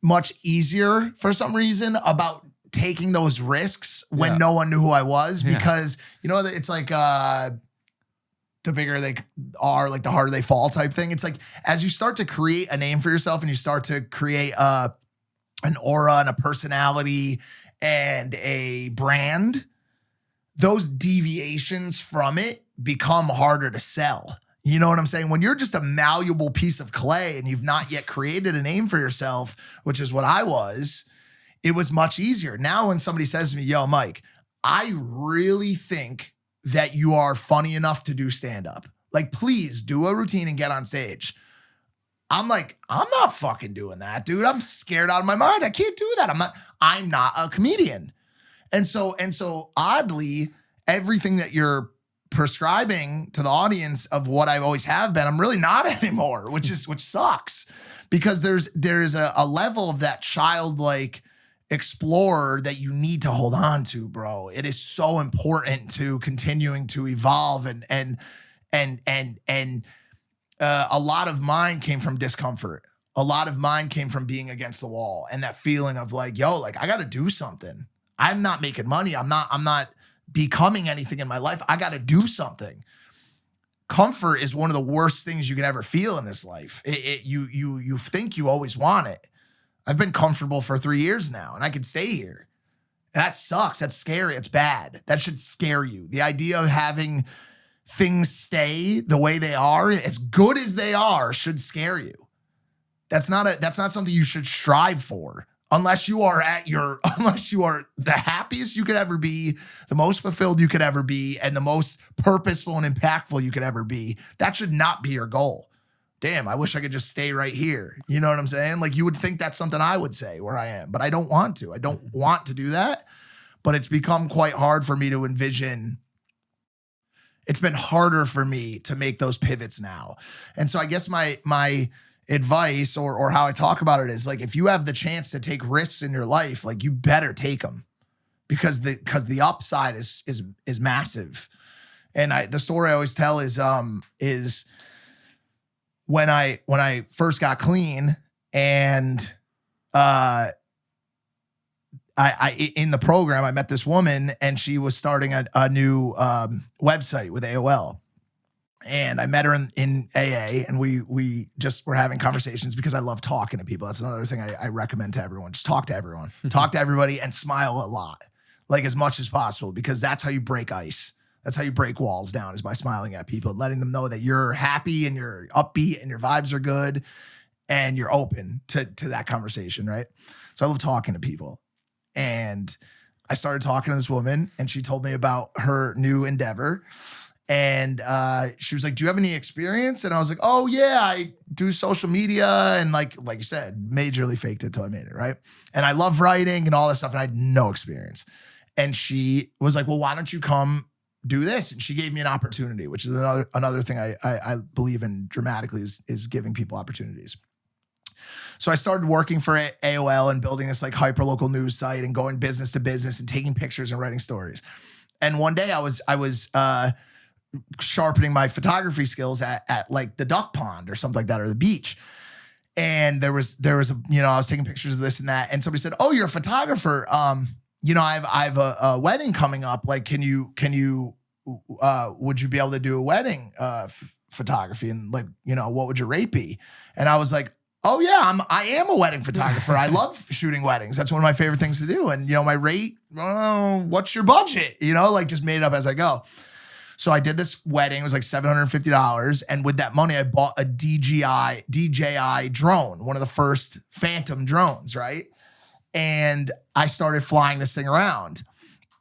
much easier for some reason about taking those risks when no one knew who I was, because you know, it's like the bigger they are, like the harder they fall type thing. It's like as you start to create a name for yourself and you start to create an aura and a personality and a brand, those deviations from it become harder to sell. You know what I'm saying? When you're just a malleable piece of clay and you've not yet created a name for yourself, which is what I was, it was much easier. Now when somebody says to me, yo, Mike, I really think that you are funny enough to do stand-up. Like, please do a routine and get on stage. I'm like, I'm not fucking doing that, dude. I'm scared out of my mind. I can't do that. I'm not a comedian. And so oddly, everything that you're prescribing to the audience of what I always have been, I'm really not anymore, which sucks, because there's a level of that childlike explorer that you need to hold on to, bro. It is so important to continuing to evolve, and a lot of mine came from discomfort. A lot of mine came from being against the wall and that feeling of like, yo, like I got to do something. I'm not making money. I'm not becoming anything in my life. I got to do something. Comfort is one of the worst things you can ever feel in this life. You think you always want it. I've been comfortable for 3 years now and I can stay here. That sucks. That's scary. It's bad. That should scare you. The idea of having things stay the way they are, as good as they are, should scare you. That's not something you should strive for. Unless you are the happiest you could ever be, the most fulfilled you could ever be, and the most purposeful and impactful you could ever be. That should not be your goal. Damn, I wish I could just stay right here. You know what I'm saying? Like, you would think that's something I would say where I am, but I don't want to. I don't want to do that, but it's become quite hard for me to envision. It's been harder for me to make those pivots now. And so I guess my advice or how I talk about it is like, if you have the chance to take risks in your life, like you better take them, because the upside is massive. And the story I always tell is when I first got clean, and I in the program I met this woman, and she was starting a new website with AOL. And I met her in AA, and we just were having conversations because I love talking to people. That's another thing I recommend to everyone. Just talk to everyone. Talk to everybody and smile a lot, like as much as possible, because that's how you break ice. That's how you break walls down, is by smiling at people and letting them know that you're happy and you're upbeat and your vibes are good and you're open to that conversation, right? So I love talking to people. And I started talking to this woman, and she told me about her new endeavor. And she was like, do you have any experience? And I was like, oh yeah, I do social media. And like you said, majorly faked it till I made it, right? And I love writing and all this stuff, and I had no experience. And she was like, well, why don't you come do this? And she gave me an opportunity, which is another thing I believe in dramatically is giving people opportunities. So I started working for AOL and building this like hyper-local news site and going business to business and taking pictures and writing stories. And one day I was sharpening my photography skills at like the duck pond or something like that, or the beach. And there was a, I was taking pictures of this and that, and somebody said, "Oh, you're a photographer. I have a wedding coming up. Like, can you would you be able to do a wedding photography? And like, what would your rate be?" And I was like, "Oh yeah, I am a wedding photographer. I love shooting weddings. That's one of my favorite things to do. And my rate, what's your budget? Like just made it up as I go." So I did this wedding. It was like $750. And with that money, I bought a DJI drone, one of the first Phantom drones, right? And I started flying this thing around.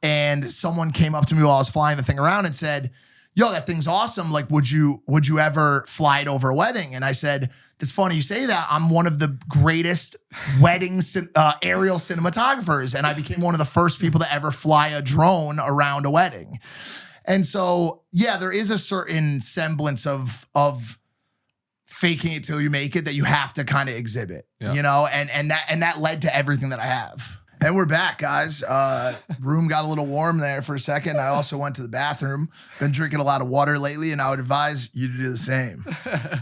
And someone came up to me while I was flying the thing around and said, "Yo, that thing's awesome. Like, would you ever fly it over a wedding?" And I said, "It's funny you say that. I'm one of the greatest wedding aerial cinematographers. And I became one of the first people to ever fly a drone around a wedding." And so, yeah, there is a certain semblance of faking it till you make it that you have to kind of exhibit, and that led to everything that I have. And we're back, guys. Room got a little warm there for a second. I also went to the bathroom. Been drinking a lot of water lately, and I would advise you to do the same.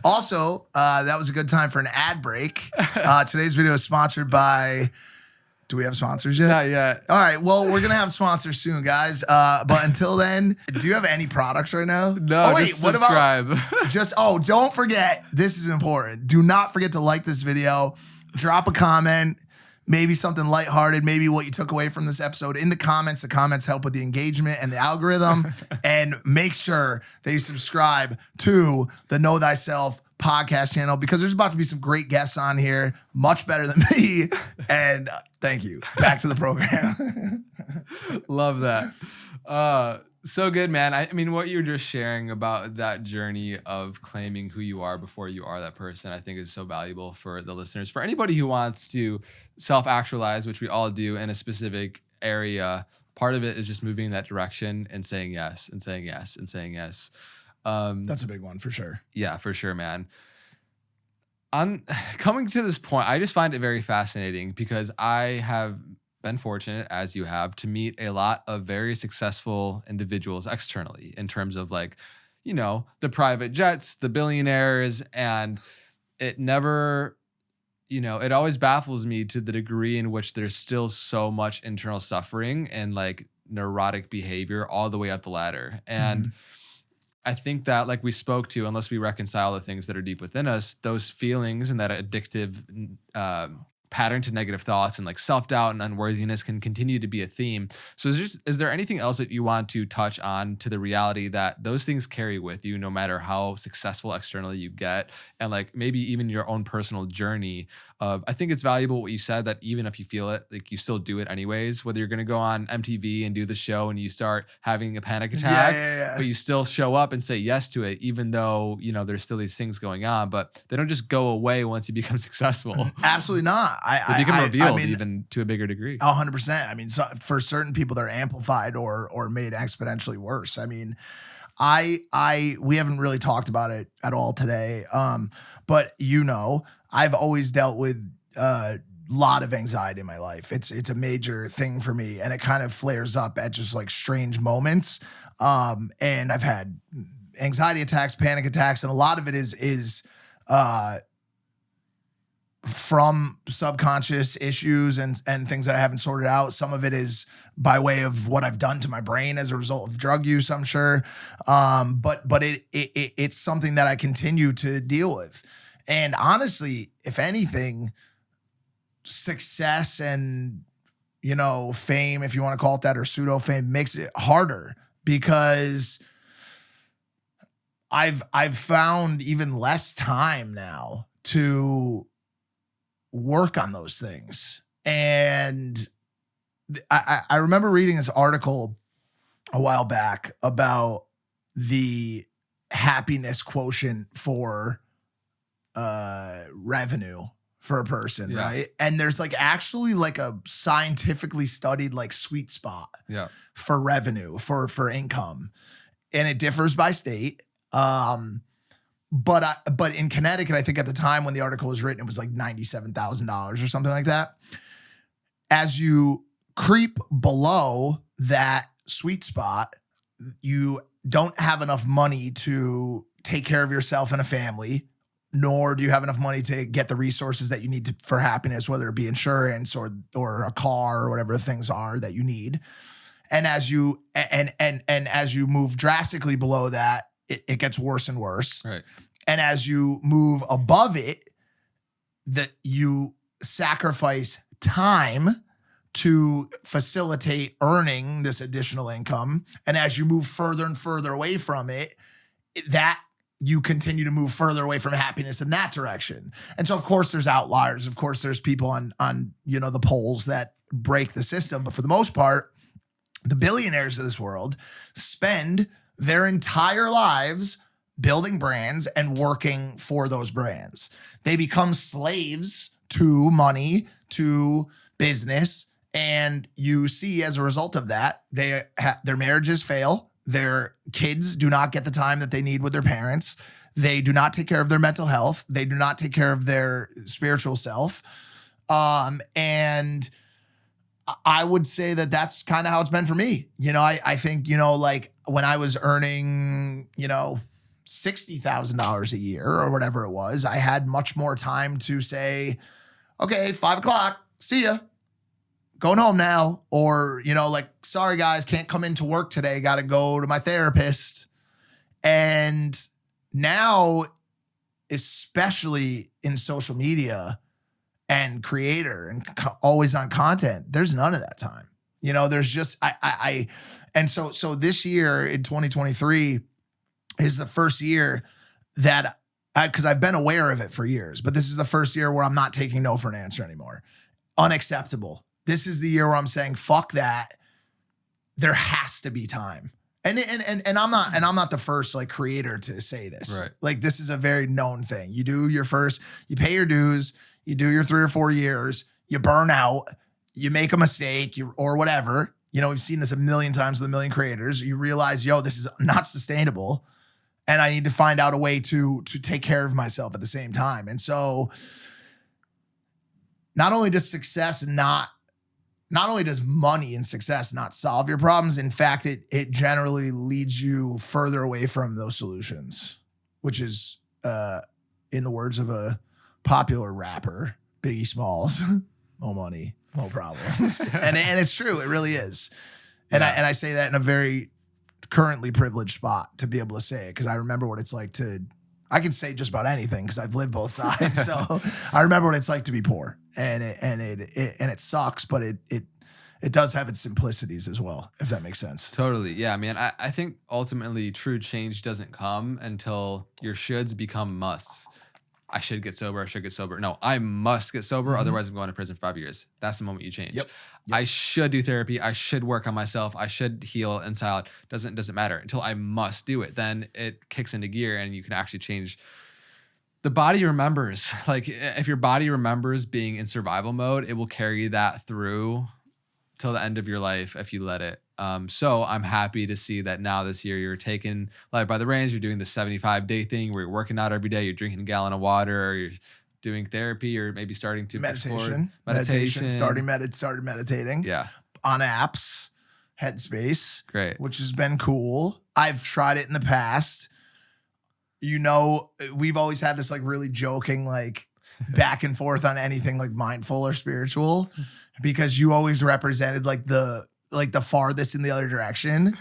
Also, that was a good time for an ad break. Today's video is sponsored by... Do we have sponsors yet? Not yet. All right. Well, we're going to have sponsors soon, guys. But until then, do you have any products right now? No, just subscribe. Don't forget, this is important. Do not forget to like this video. Drop a comment. Maybe something lighthearted, maybe what you took away from this episode in the comments. The comments help with the engagement and the algorithm. And make sure that you subscribe to the Know Thyself podcast channel, because there's about to be some great guests on here, much better than me. And thank you. Back to the program. Love that. So good, man. I mean, what you're just sharing about that journey of claiming who you are before you are that person, I think is so valuable for the listeners. For anybody who wants to self-actualize, which we all do in a specific area, part of it is just moving in that direction and saying yes and saying yes and saying yes. That's a big one for sure. Yeah, for sure, man. On coming to this point, I just find it very fascinating because I have been fortunate, as you have, to meet a lot of very successful individuals externally in terms of like, the private jets, the billionaires, and it never, it always baffles me to the degree in which there's still so much internal suffering and like neurotic behavior all the way up the ladder. And I think that, like we spoke to, unless we reconcile the things that are deep within us, those feelings and that addictive pattern to negative thoughts and like self-doubt and unworthiness can continue to be a theme. So is there anything else that you want to touch on to the reality that those things carry with you no matter how successful externally you get, and like maybe even your own personal journey of, I think it's valuable what you said, that even if you feel it, like you still do it anyways, whether you're going to go on MTV and do the show and you start having a panic attack, but you still show up and say yes to it, even though, there's still these things going on, but they don't just go away once you become successful. Absolutely not. They become revealed even to a bigger degree. 100%. I mean, so for certain people, they're amplified or made exponentially worse. I mean, we haven't really talked about it at all today. But I've always dealt with a lot of anxiety in my life. It's a major thing for me, and it kind of flares up at just like strange moments. And I've had anxiety attacks, panic attacks, and a lot of it is from subconscious issues and things that I haven't sorted out. Some of it is by way of what I've done to my brain as a result of drug use, I'm sure. But it's something that I continue to deal with. And honestly, if anything, success and, fame, if you want to call it that, or pseudo fame, makes it harder, because I've found even less time now to work on those things. And I remember reading this article a while back about the happiness quotient for revenue for a person, right? And there's like actually like a scientifically studied like sweet spot for revenue, for income. And it differs by state. But in Connecticut, I think at the time when the article was written, it was like $97,000 or something like that. As you creep below that sweet spot, you don't have enough money to take care of yourself and a family, nor do you have enough money to get the resources that you need for happiness, whether it be insurance or a car or whatever the things are that you need. And as you as you move drastically below that, it gets worse and worse. Right. And as you move above it, that you sacrifice time to facilitate earning this additional income. And as you move further and further away from it, that you continue to move further away from happiness in that direction. And so, of course, there's outliers. Of course, there's people on the polls that break the system. But for the most part, the billionaires of this world spend their entire lives building brands and working for those brands. They become slaves to money, to business. And you see, as a result of that, their marriages fail. Their kids do not get the time that they need with their parents. They do not take care of their mental health. They do not take care of their spiritual self. And I would say that that's kind of how it's been for me. I think, like when I was earning, $60,000 a year or whatever it was, I had much more time to say, okay, 5 o'clock, see ya. Going home now. Or, like, sorry guys, can't come into work today. Got to go to my therapist. And now, especially in social media and creator and always on content, there's none of that time. There's just, and so this year in 2023 is the first year that because I've been aware of it for years, but this is the first year where I'm not taking no for an answer anymore. Unacceptable. This is the year where I'm saying, fuck that. There has to be time. And I'm not the first like creator to say this. Right. Like this is a very known thing. You do your first, you pay your dues, you do your 3 or 4 years, you burn out, you make a mistake, or whatever. We've seen this a million times with a million creators. You realize, this is not sustainable. And I need to find out a way to take care of myself at the same time. And so not only does money and success not solve your problems, in fact, it generally leads you further away from those solutions, which is, in the words of a popular rapper, Biggie Smalls, more money, more problems. and it's true. It really is. And I say that in a very currently privileged spot to be able to say it, because I remember what it's like I can say just about anything because I've lived both sides. So I remember what it's like to be poor, and it sucks, but it does have its simplicities as well, if that makes sense. Totally. Yeah. I mean, I think ultimately true change doesn't come until your shoulds become musts. I should get sober. I should get sober. No, I must get sober. Mm-hmm. Otherwise, I'm going to prison for 5 years. That's the moment you change. Yep. I should do therapy. I should work on myself. I should heal inside out. Doesn't matter until I must do it. Then it kicks into gear and you can actually change. The body remembers. Like if your body remembers being in survival mode, it will carry that through till the end of your life if you let it. So I'm happy to see that now this year you're taking life by the reins. You're doing the 75-day thing where you're working out every day. You're drinking a gallon of water. Or you're doing therapy, or maybe starting to meditation. Started meditating. Yeah, on apps, Headspace. Great, which has been cool. I've tried it in the past. We've always had this like really joking like back and forth on anything like mindful or spiritual, because you always represented like the farthest in the other direction.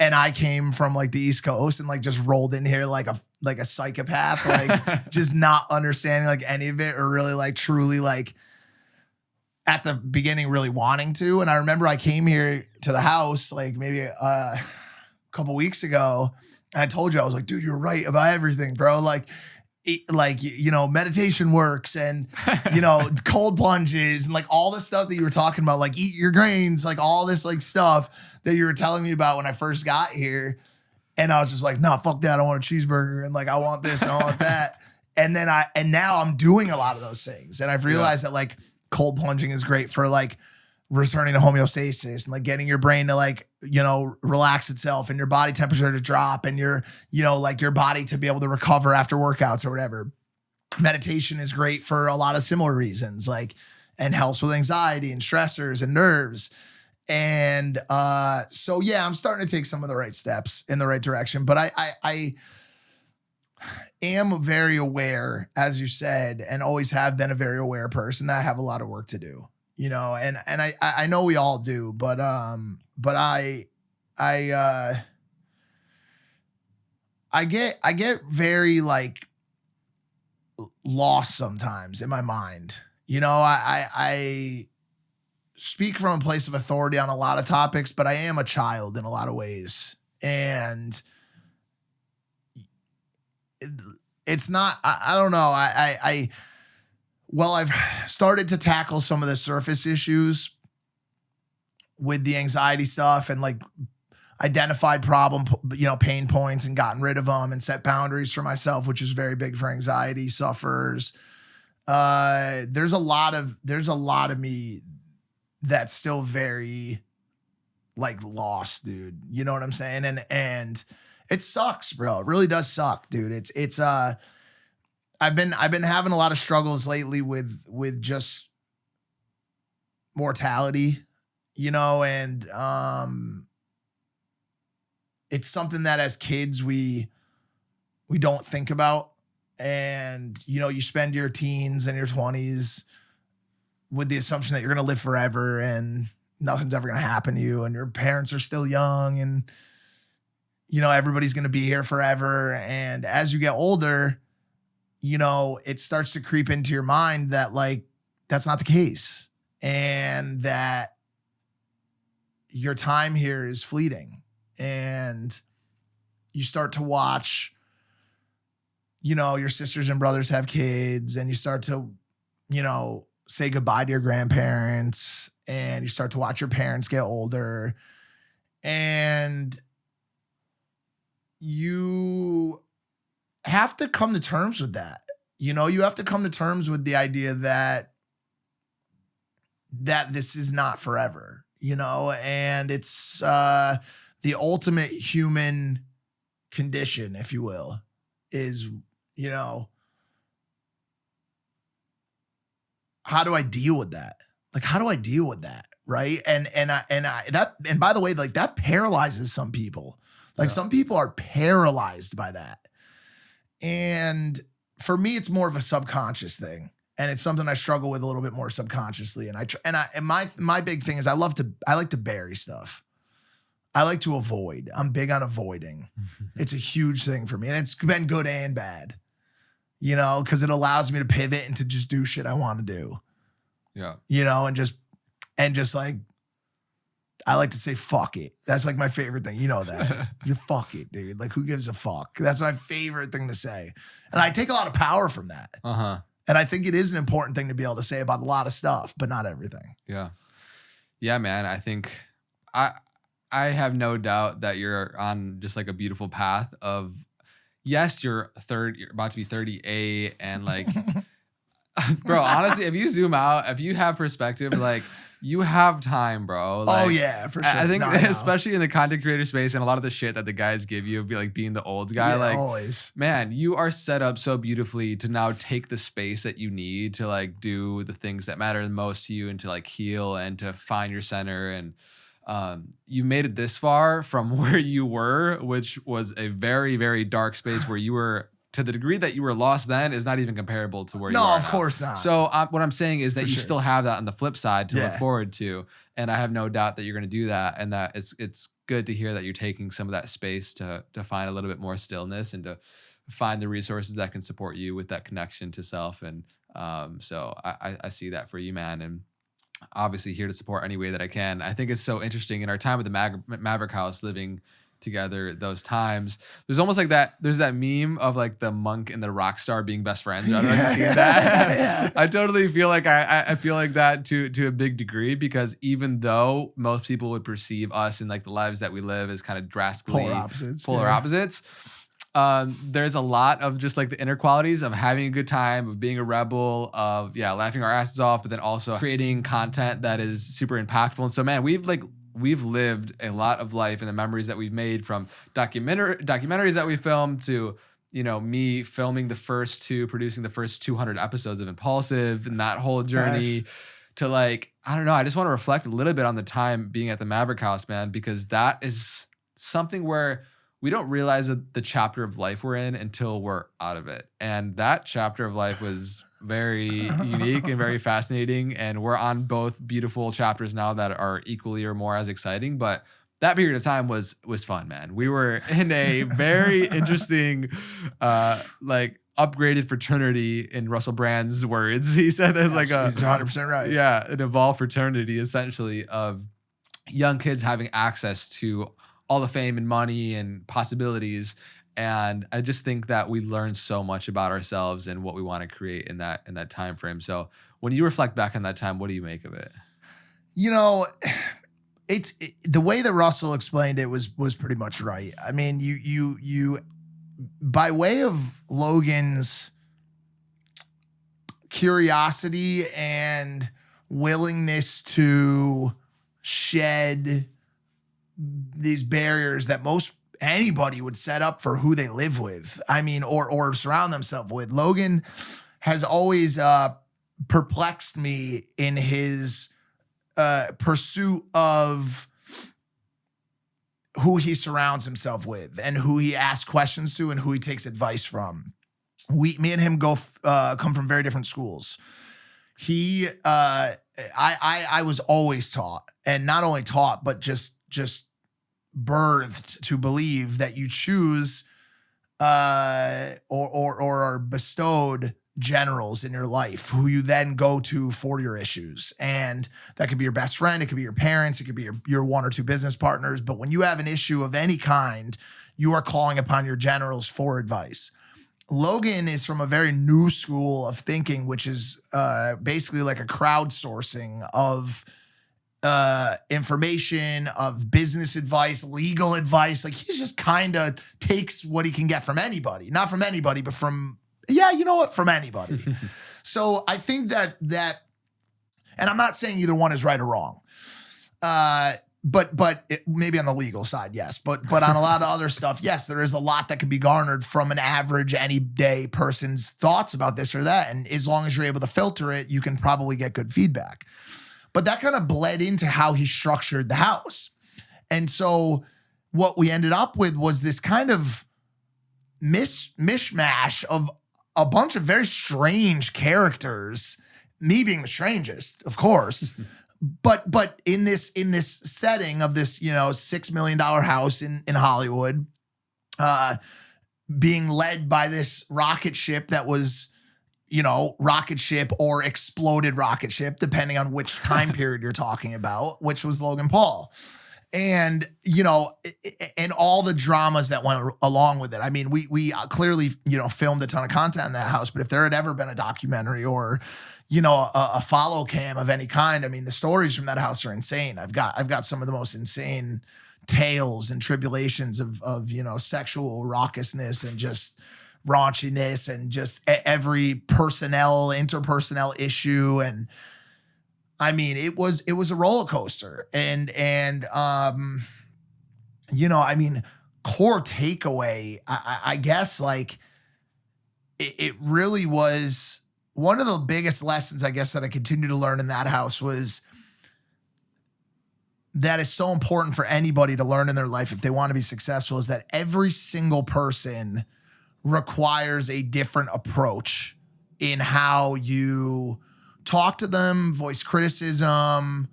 And I came from like the East Coast and like just rolled in here like a psychopath, like just not understanding like any of it, or really like truly like at the beginning really wanting to. And I remember I came here to the house like maybe a couple weeks ago, and I told you, I was like, dude, you're right about everything, bro. Like meditation works, and cold plunges, and like all the stuff that you were talking about, like eat your grains, like all this like stuff that you were telling me about when I first got here. And I was just like, no, fuck that. I want a cheeseburger, and like I want this and I want that. And now I'm doing a lot of those things. And I've realized that like cold plunging is great for like returning to homeostasis and like getting your brain to like, relax itself, and your body temperature to drop, and your body to be able to recover after workouts or whatever. Meditation is great for a lot of similar reasons, like, and helps with anxiety and stressors and nerves. And so, yeah, I'm starting to take some of the right steps in the right direction, but am very aware, as you said, and always have been a very aware person that I have a lot of work to do, you know, and I know we all do, but I get very like lost sometimes in my mind. You know, I speak from a place of authority on a lot of topics, but I am a child in a lot of ways. And it's not, I don't know. I've started to tackle some of the surface issues with the anxiety stuff and like identified problem, you know, pain points and gotten rid of them and set boundaries for myself, which is very big for anxiety sufferers. There's a lot of me that's still very like lost, dude. You know what I'm saying? And it sucks, bro. It really does suck, dude. I've been having a lot of struggles lately with just mortality, you know, and it's something that as kids we don't think about. And, you know, you spend your teens and your 20s with the assumption that you're going to live forever and nothing's ever going to happen to you. And your parents are still young and, you know, everybody's going to be here forever. And as you get older, you know, it starts to creep into your mind that like, that's not the case. And that your time here is fleeting. And you start to watch, you know, your sisters and brothers have kids and you start to, you know, say goodbye to your grandparents and you start to watch your parents get older and you have to come to terms with that. You know, you have to come to terms with the idea that this is not forever, you know, and it's the ultimate human condition, if you will, is, you know, how do I deal with that? Like, how do I deal with that? Right. And by the way, like that paralyzes some people. Like some people are paralyzed by that. And for me, it's more of a subconscious thing. And it's something I struggle with a little bit more subconsciously. And my big thing is I like to bury stuff. I like to avoid. I'm big on avoiding. It's a huge thing for me. And it's been good and bad, you know, because it allows me to pivot and to just do shit I want to do. Yeah. You know, and just like, I like to say, fuck it. That's like my favorite thing. You know that. Fuck it, dude. Like, who gives a fuck? That's my favorite thing to say. And I take a lot of power from that. Uh-huh. And I think it is an important thing to be able to say about a lot of stuff, but not everything. Yeah. Yeah, man. I think I have no doubt that you're on just like a beautiful path of, yes, you're about to be 38 and like, bro, honestly, if you zoom out, if you have perspective, like you have time, bro. Like, oh yeah, for sure. I think especially in the content creator space and a lot of the shit that the guys give you, be like being the old guy, like always. Man, you are set up so beautifully to now take the space that you need to like do the things that matter the most to you and to like heal and to find your center. And you made it this far from where you were, which was a very, very dark space where you were, to the degree that you were lost then, is not even comparable to where you are No, of now. course not. So what I'm saying is that For you sure. still have that on the flip side to look forward to. And I have no doubt that you're going to do that. And that it's good to hear that you're taking some of that space to find a little bit more stillness and to find the resources that can support you with that connection to self. And so I see that for you, man. And obviously here to support any way that I can. I think it's so interesting in our time with the Maverick House, living together those times. There's almost like that. There's that meme of like the monk and the rock star being best friends. I don't know if you've seen that. Yeah. I totally feel like I feel like that to a big degree, because even though most people would perceive us in like the lives that we live as kind of drastically polar opposites, there's a lot of just like the inner qualities of having a good time, of being a rebel, of laughing our asses off, but then also creating content that is super impactful. And so, man, we've lived a lot of life, and the memories that we've made, from documentaries that we filmed to, you know, me filming producing the first 200 episodes of Impaulsive, and that whole journey to like, I don't know. I just want to reflect a little bit on the time being at the Maverick House, man, because that is something where we don't realize the chapter of life we're in until we're out of it. And that chapter of life was very unique and very fascinating. And we're on both beautiful chapters now that are equally or more as exciting. But that period of time was fun, man. We were in a very interesting, like upgraded fraternity in Russell Brand's words. He said there's like he's 100% right. Yeah, an evolved fraternity essentially of young kids having access to all the fame and money and possibilities. And I just think that we learn so much about ourselves and what we want to create in that time frame. So when you reflect back on that time, what do you make of it? You know, the way that Russell explained it was pretty much right. I mean, you by way of Logan's curiosity and willingness to shed these barriers that most anybody would set up for who they live with. I mean, or surround themselves with. Logan has always perplexed me in his pursuit of who he surrounds himself with and who he asks questions to and who he takes advice from. Me and him come from very different schools. I was always taught, and not only taught, but just birthed to believe that you choose or are bestowed generals in your life who you then go to for your issues. And that could be your best friend, it could be your parents, it could be your one or two business partners. But when you have an issue of any kind, you are calling upon your generals for advice. Logan is from a very new school of thinking, which is basically like a crowdsourcing of information, of business advice, legal advice. Like he's just kind of takes what he can get from anybody, not from anybody, but from, from anybody. So I think that, and I'm not saying either one is right or wrong. But maybe on the legal side, yes. But on a lot of other stuff, yes, there is a lot that can be garnered from an average, any day person's thoughts about this or that. And as long as you're able to filter it, you can probably get good feedback. But that kind of bled into how he structured the house. And so what we ended up with was this kind of mishmash of a bunch of very strange characters, me being the strangest, of course. But in this setting of this, $6 million house in Hollywood, being led by this rocket ship that was, rocket ship or exploded rocket ship, depending on which time period you're talking about, which was Logan Paul. And, and all the dramas that went along with it. I mean, we clearly, filmed a ton of content in that house, but if there had ever been a documentary or, a follow cam of any kind, I mean, the stories from that house are insane. I've got some of the most insane tales and tribulations of sexual raucousness and just raunchiness and just every interpersonnel issue. And I mean, it was a roller coaster. And I mean, core takeaway, I guess, like it really was one of the biggest lessons, I guess, that I continue to learn in that house was that is so important for anybody to learn in their life if they want to be successful, is that every single person requires a different approach in how you talk to them, voice criticism,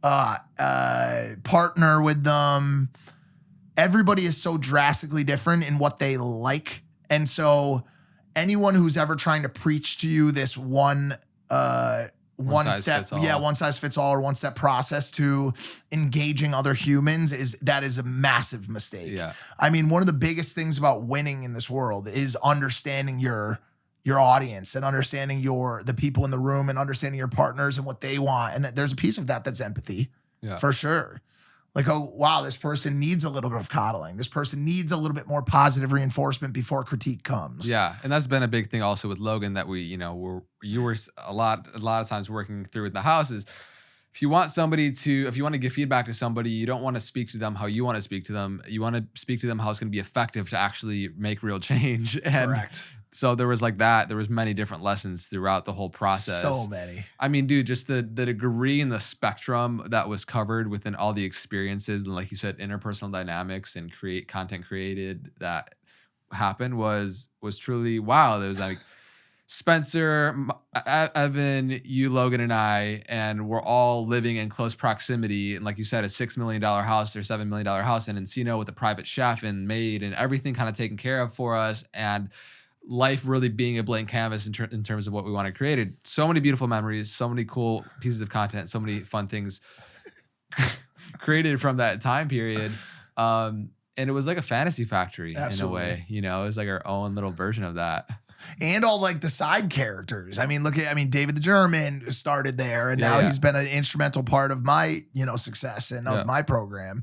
partner with them. Everybody is so drastically different in what they like. And so anyone who's ever trying to preach to you this one step or one step process to engaging other humans is a massive mistake. Yeah. I mean, one of the biggest things about winning in this world is understanding your audience and understanding the people in the room and understanding your partners and what they want. And there's a piece of that that's empathy, for sure. Like, oh, wow, this person needs a little bit of coddling. This person needs a little bit more positive reinforcement before critique comes. Yeah, and that's been a big thing also with Logan that you were a lot of times working through in the house is if you want to give feedback to somebody, you don't want to speak to them how you want to speak to them. You want to speak to them how it's going to be effective to actually make real change. And correct. So there was like that. There was many different lessons throughout the whole process. So many. I mean, dude, just the degree and the spectrum that was covered within all the experiences and, like you said, interpersonal dynamics and content created that happened was truly wild. It was like Spencer, Evan, you, Logan, and I, and we're all living in close proximity. And like you said, a $6 million house or $7 million house in Encino with a private chef and maid and everything kind of taken care of for us. And life really being a blank canvas in terms of what we want to create. So many beautiful memories, so many cool pieces of content, so many fun things created from that time period. And it was like a fantasy factory. Absolutely. In a way, you know, it was like our own little version of that. And all like the side characters. I mean, David the German started there, and now he's been an instrumental part of my, success and of my program.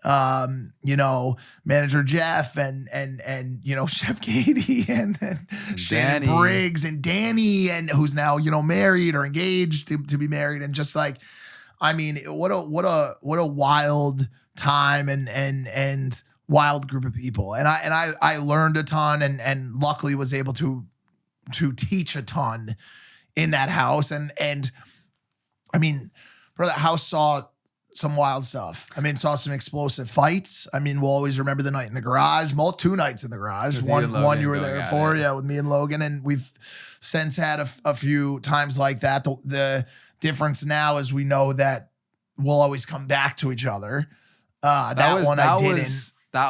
Manager Jeff and Chef Katie and Shannon Briggs and Danny, and who's now, married or engaged to be married. And just like, I mean, what a wild time and wild group of people. And I learned a ton and luckily was able to teach a ton in that house. And I mean, bro, that house saw some wild stuff. I mean, saw some explosive fights. I mean, we'll always remember the night in the garage, 2 nights in the garage. One you were there for, with me and Logan. And we've since had a few times like that. The difference now is we know that we'll always come back to each other. That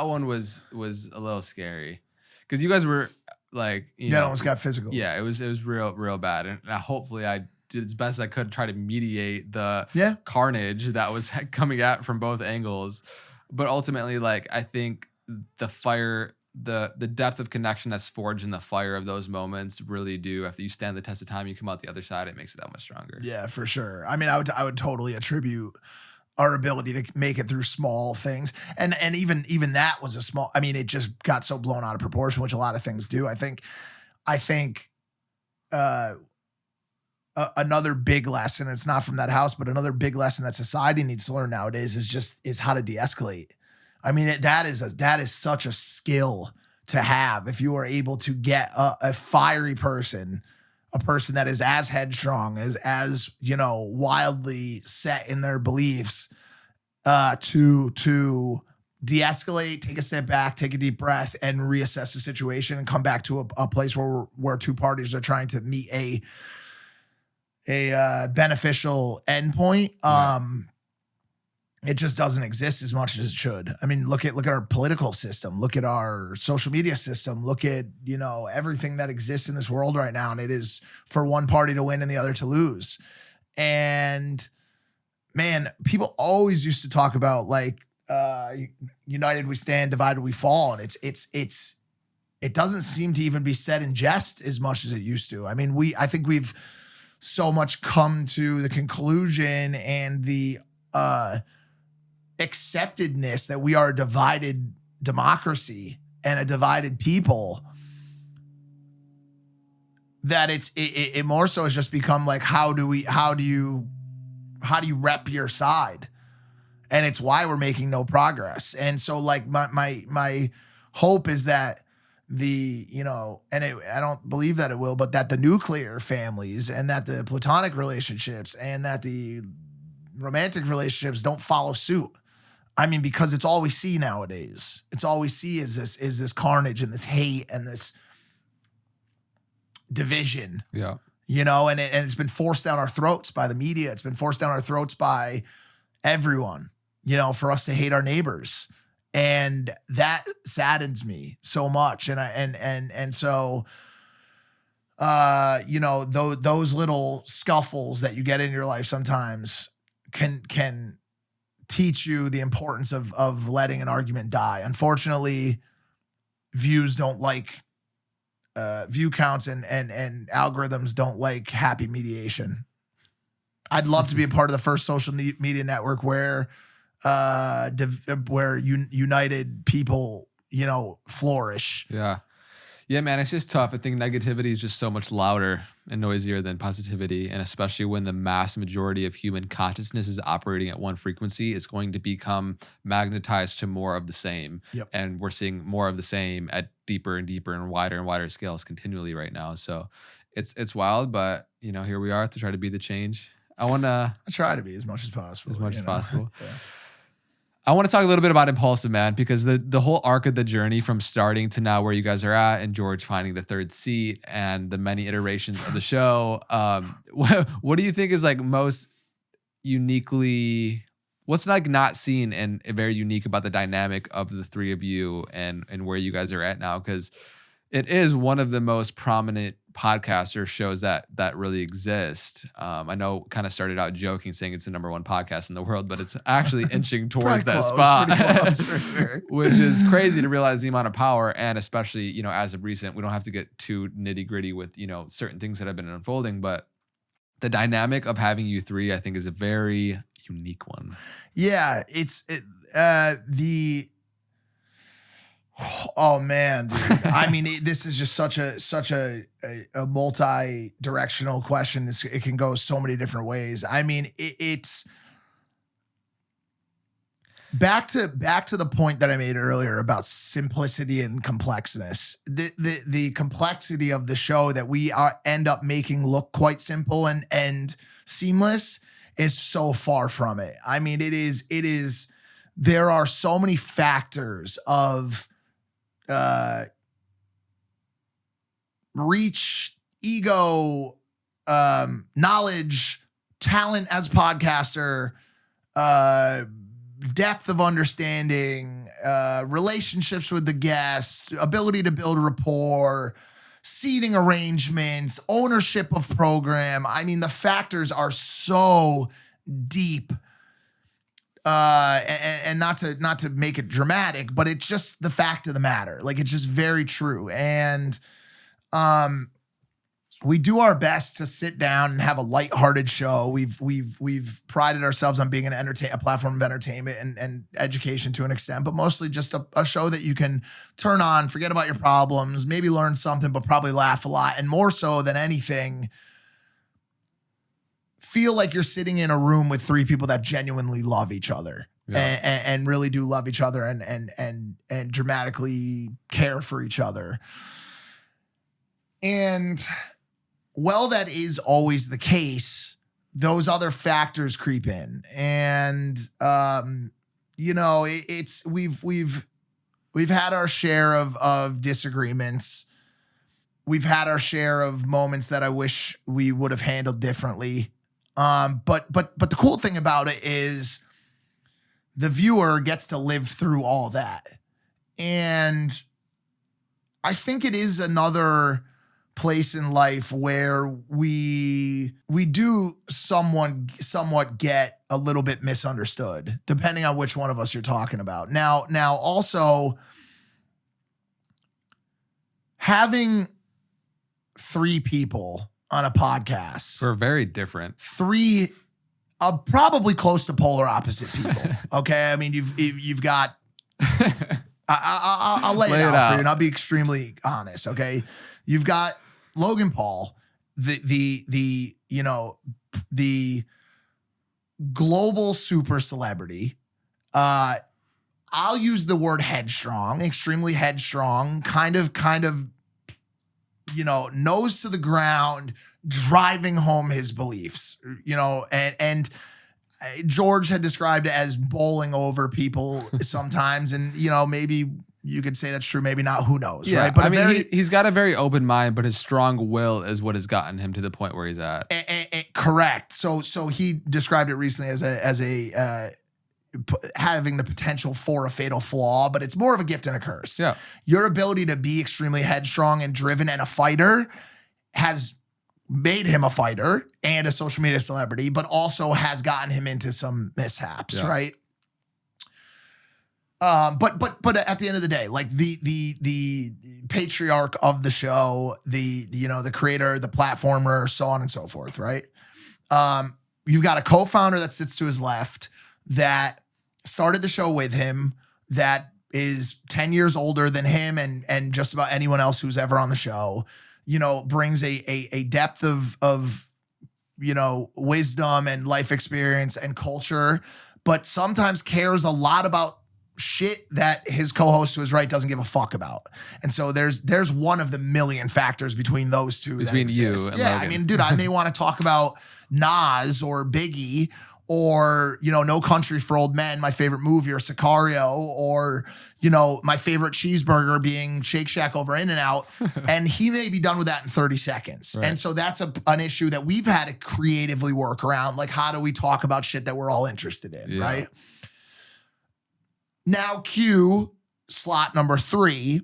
one was a little scary because you guys were like, almost got physical. Yeah, it was real bad. And hopefully I did as best I could to try to mediate the carnage that was coming at from both angles. But ultimately, like, I think the fire, the depth of connection that's forged in the fire of those moments really do, after you stand the test of time, you come out the other side, it makes it that much stronger. Yeah, for sure. I mean, I would totally attribute our ability to make it through small things. And even that was it just got so blown out of proportion, which a lot of things do. I think another big lesson, it's not from that house, but another big lesson that society needs to learn nowadays is how to de-escalate. I mean, that is such a skill to have. If you are able to get a fiery person, a person that is as headstrong, as wildly set in their beliefs, to de-escalate, take a step back, take a deep breath, and reassess the situation and come back to a place where two parties are trying to meet a beneficial endpoint. It just doesn't exist as much as it should. I mean, look at our political system, look at our social media system, look at, everything that exists in this world right now. And it is for one party to win and the other to lose. And man, people always used to talk about like, united we stand, divided we fall. And it doesn't seem to even be said in jest as much as it used to. I mean, I think we've so much come to the conclusion and the, acceptedness that we are a divided democracy and a divided people, that it more so has just become like, how do you rep your side? And it's why we're making no progress. And so like my hope is that I don't believe that it will, but that the nuclear families and that the platonic relationships and that the romantic relationships don't follow suit. I mean, because it's all we see nowadays. It's all we see is this carnage and this hate and this division. Yeah. And it's been forced down our throats by the media. It's been forced down our throats by everyone, for us to hate our neighbors. And that saddens me so much. And so those little scuffles that you get in your life sometimes can teach you the importance of letting an argument die. Unfortunately, views don't like view counts and algorithms don't like happy mediation. I'd love to be a part of the first social media network where united people, flourish. Yeah, man, it's just tough. I think negativity is just so much louder and noisier than positivity. And especially when the mass majority of human consciousness is operating at one frequency, it's going to become magnetized to more of the same. Yep. And we're seeing more of the same at deeper and deeper and wider scales continually right now. So it's wild, but here we are to try to be the change. I try to be as much as possible. As much as possible. Yeah. I want to talk a little bit about Impaulsive, man, because the whole arc of the journey from starting to now where you guys are at and George finding the third seat and the many iterations of the show. What do you think is like most uniquely, what's like not seen and very unique about the dynamic of the three of you and where you guys are at now? Because it is one of the most prominent podcaster shows that really exist. I know kind of started out joking saying it's the number one podcast in the world, but it's actually inching towards that spot, sure. Which is crazy to realize the amount of power. And especially, as of recent, we don't have to get too nitty gritty with, certain things that have been unfolding, but the dynamic of having you three, I think is a very unique one. Yeah. Oh man, dude. I mean, this is just such a multi-directional question. It can go so many different ways. I mean, it's back to the point that I made earlier about simplicity and complexness. The complexity of the show that we end up making look quite simple and seamless is so far from it. I mean, it is. There are so many factors of reach, ego, knowledge, talent as podcaster, depth of understanding, relationships with the guest, ability to build rapport, seating arrangements, ownership of program. I mean, the factors are so deep. And not to make it dramatic, but it's just the fact of the matter. Like, it's just very true. And we do our best to sit down and have a lighthearted show. We've prided ourselves on being a platform of entertainment and education to an extent, but mostly just a show that you can turn on, forget about your problems, maybe learn something, but probably laugh a lot. And more so than anything, feel like you're sitting in a room with three people that genuinely love each other. Yeah. And really do love each other and dramatically care for each other. And while that is always the case, those other factors creep in. And we've had our share of disagreements. We've had our share of moments that I wish we would have handled differently. But the cool thing about it is the viewer gets to live through all that. And I think it is another place in life where we do somewhat get a little bit misunderstood, depending on which one of us you're talking about. Now also having three people on a podcast. We're very different. Three, probably close to polar opposite people. Okay, I mean you've got. I'll lay it out for you, and I'll be extremely honest. Okay, you've got Logan Paul, the global super celebrity. I'll use the word headstrong, extremely headstrong, kind of. Nose to the ground, driving home his beliefs, and George had described it as bowling over people sometimes. And, maybe you could say that's true, maybe not, who knows, yeah, right? But I mean, he's got a very open mind, but his strong will is what has gotten him to the point where he's at. Correct. So he described it recently as a having the potential for a fatal flaw, but it's more of a gift and a curse. Yeah. Your ability to be extremely headstrong and driven and a fighter has made him a fighter and a social media celebrity, but also has gotten him into some mishaps, right? But at the end of the day, like the patriarch of the show, the creator, the platformer, so on and so forth, right? You've got a co-founder that sits to his left that started the show with him, that is 10 years older than him and just about anyone else who's ever on the show. brings a depth of wisdom and life experience and culture, but sometimes cares a lot about shit that his co-host to his right doesn't give a fuck about. And so there's one of the million factors between those two. Between you and yeah, Logan. I mean, dude, I may want to talk about Nas or Biggie or, No Country for Old Men, my favorite movie, or Sicario, or, my favorite cheeseburger being Shake Shack over In-N-Out. And he may be done with that in 30 seconds. Right. And so that's an issue that we've had to creatively work around. Like, how do we talk about shit that we're all interested in, right? Now, cue slot number 3,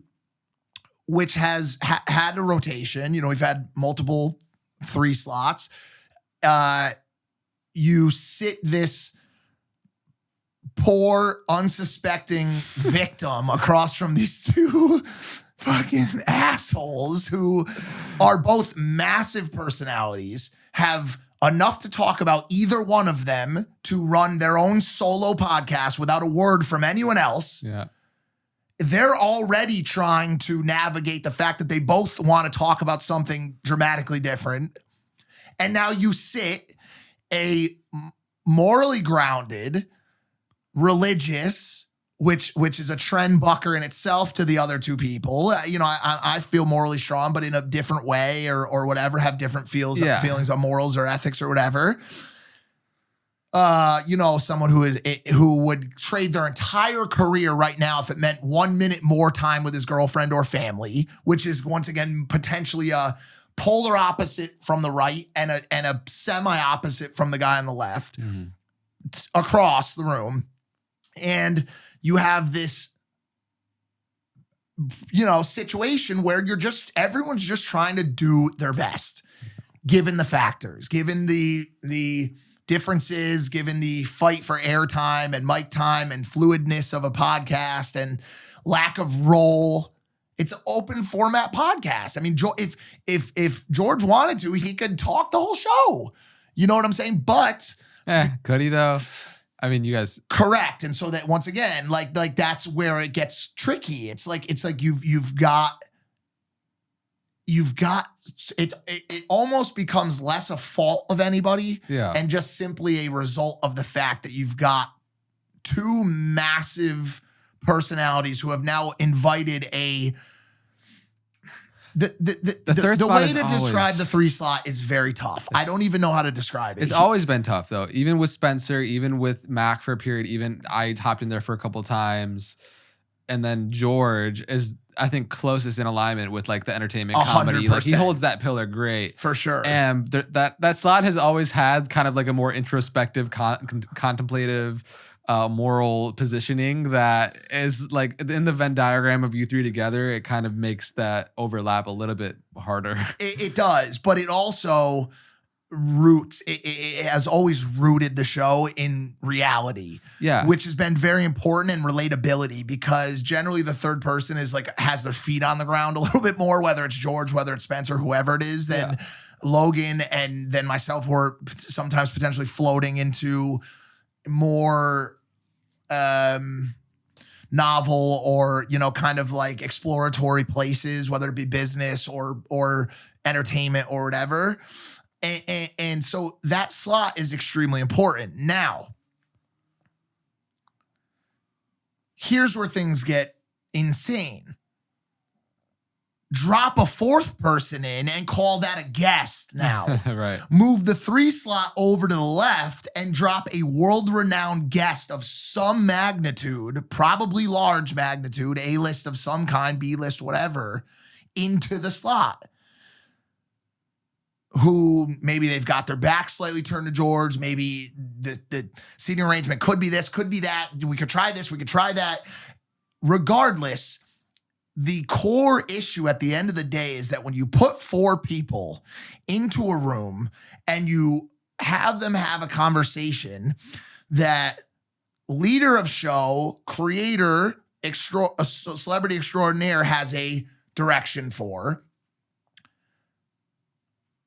which has had a rotation. We've had multiple 3 slots. You sit this poor, unsuspecting victim across from these 2 fucking assholes who are both massive personalities, have enough to talk about either one of them to run their own solo podcast without a word from anyone else. Yeah. They're already trying to navigate the fact that they both want to talk about something dramatically different. And now you sit a morally grounded, religious, which is a trend bucker in itself to the other 2 people. I feel morally strong, but in a different way or whatever, have different feelings on morals or ethics or whatever. Someone who would trade their entire career right now if it meant 1 minute more time with his girlfriend or family, which is once again potentially a polar opposite from the right and a semi-opposite from the guy on the left across the room. And you have this, situation where everyone's just trying to do their best, given the factors, given the differences, given the fight for airtime and mic time and fluidness of a podcast and lack of role. It's an open format podcast. I mean, if George wanted to, he could talk the whole show. You know what I'm saying? But could he though? I mean, you guys correct. And so that once again, like that's where it gets tricky. It's like you've got it almost becomes less a fault of anybody and just simply a result of the fact that you've got 2 massive personalities who have now invited the way to describe the 3 slot is very tough. I don't even know how to describe it. It's always been tough though. Even with Spencer, even with Mac for a period, even I hopped in there for a couple times. And then George is, I think, closest in alignment with like the entertainment comedy. 100%. Like he holds that pillar great. For sure. And that slot has always had kind of like a more introspective, contemplative, moral positioning that is like in the Venn diagram of you 3 together. It kind of makes that overlap a little bit harder. It does, but it also it has always rooted the show in reality, which has been very important, and relatability, because generally the third person is like has their feet on the ground a little bit more, whether it's George, whether it's Spencer, whoever it is, than Logan and then myself, who are sometimes potentially floating into more novel or kind of like exploratory places, whether it be business or entertainment or whatever. And so that slot is extremely important. Now, here's where things get insane. Drop a 4th person in and call that a guest now. Right. Move the 3 slot over to the left and drop a world-renowned guest of some magnitude, probably large magnitude, A-list of some kind, B-list, whatever, into the slot. Who maybe they've got their back slightly turned to George. Maybe the seating arrangement could be this, could be that. We could try this, we could try that. Regardless, the core issue at the end of the day is that when you put 4 people into a room and you have them have a conversation that leader of show, creator, celebrity extraordinaire has a direction for,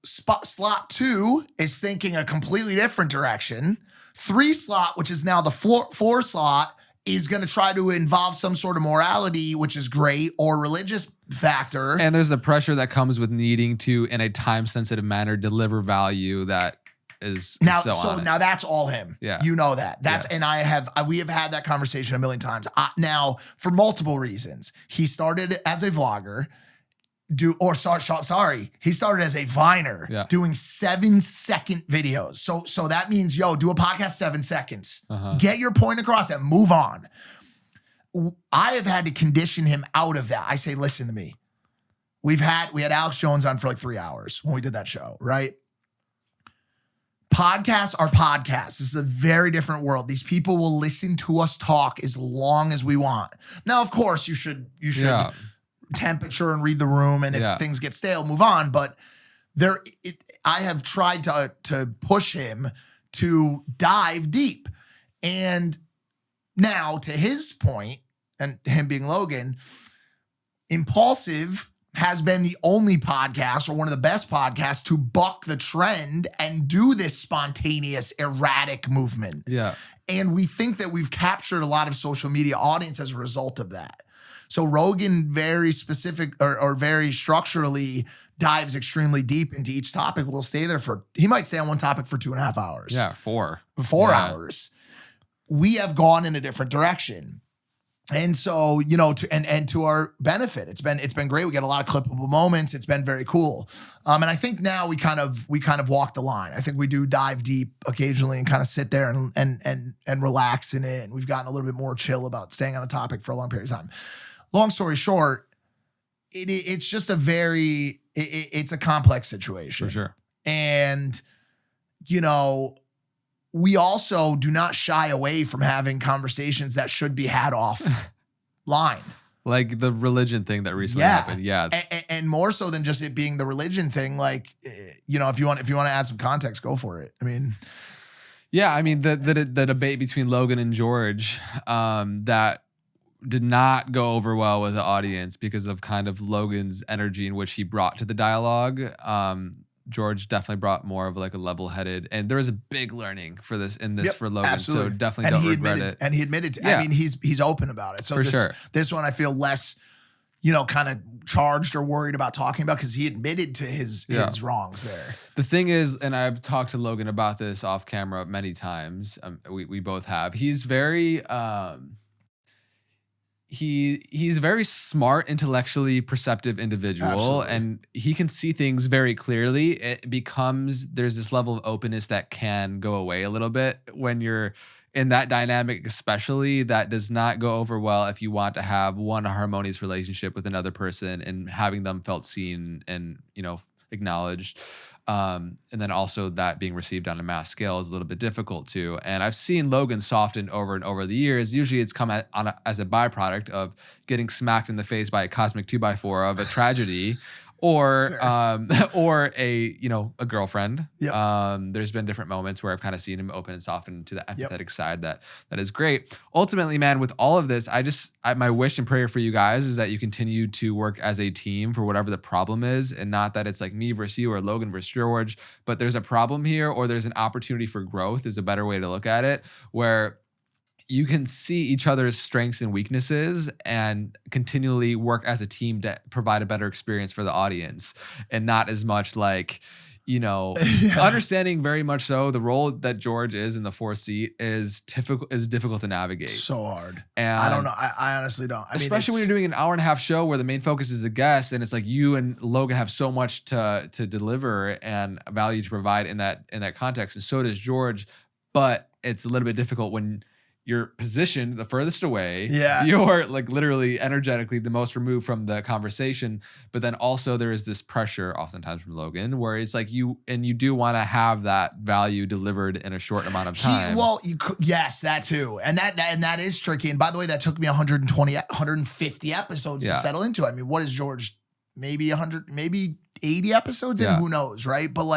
slot 2 is thinking a completely different direction. 3 slot, which is now the 4 slot, is going to try to involve some sort of morality, which is great, or religious factor. And there's the pressure that comes with needing to, in a time-sensitive manner, deliver value that is now. So now that's all him. Yeah, you know that. And we have had that conversation a million times. Now, for multiple reasons, he started as a vlogger. He started as a Viner doing 7-second videos. So that means, do a podcast 7 seconds. Get your point across and move on. I have had to condition him out of that. I say, listen to me. We had Alex Jones on for like 3 hours when we did that show, right? Podcasts are podcasts. This is a very different world. These people will listen to us talk as long as we want. Now, of course, you should temperature and read the room, and if things get stale, move on. But I have tried to push him to dive deep. And now, to his point, and him being Logan, Impaulsive has been the only podcast, or one of the best podcasts, to buck the trend and do this spontaneous, erratic movement. Yeah. And we think that we've captured a lot of social media audience as a result of that. So Rogan very specific or very structurally dives extremely deep into each topic. We'll stay there he might stay on one topic for 2.5 hours. Yeah, 4 hours. We have gone in a different direction. And so, to our benefit, it's been great. We get a lot of clippable moments. It's been very cool. And I think now we kind of walk the line. I think we do dive deep occasionally and kind of sit there and relax in it. And we've gotten a little bit more chill about staying on a topic for a long period of time. Long story short, it's just it's a complex situation. For sure. And, we also do not shy away from having conversations that should be had offline. Like the religion thing that recently happened. Yeah. And more so than just it being the religion thing. Like, if you want to add some context, go for it. I mean, the debate between Logan and George, that did not go over well with the audience because of kind of Logan's energy in which he brought to the dialogue. George definitely brought more of like a level-headed, and there was a big learning for Logan. Absolutely. So definitely don't regret it. And he admitted to, I mean, he's open about it. So this one I feel less, kind of charged or worried about talking about, because he admitted to his wrongs there. The thing is, and I've talked to Logan about this off camera many times. We both have. He's very, he's a very smart, intellectually perceptive individual. Absolutely. And he can see things very clearly. There's this level of openness that can go away a little bit when you're in that dynamic, especially. That does not go over well if you want to have a harmonious relationship with another person and having them felt seen and, acknowledged. And then also that being received on a mass scale is a little bit difficult too. And I've seen Logan soften over and over the years. Usually it's come as a byproduct of getting smacked in the face by a cosmic 2x4 of a tragedy, or a girlfriend. Yep. There's been different moments where I've kind of seen him open and soften to the empathetic side. That is great. Ultimately, man, with all of this, my wish and prayer for you guys is that you continue to work as a team for whatever the problem is, and not that it's like me versus you or Logan versus George, but there's a problem here, or there's an opportunity for growth is a better way to look at it, where you can see each other's strengths and weaknesses and continually work as a team to provide a better experience for the audience, and not as much like, understanding very much so the role that George is in the fourth seat is difficult to navigate. So hard. And I don't know. I honestly don't. Especially when you're doing an hour-and-a-half show where the main focus is the guest, and it's like you and Logan have so much to deliver and value to provide in that context, and so does George. But it's a little bit difficult when you're positioned the furthest away. Yeah. You're like literally energetically the most removed from the conversation. But then also there is this pressure oftentimes from Logan where it's like you do want to have that value delivered in a short amount of time. Yes, that too. And that is tricky. And by the way, that took me 150 episodes to settle into. I mean, what is George? Maybe 100, maybe 80 episodes in? Who knows, right? But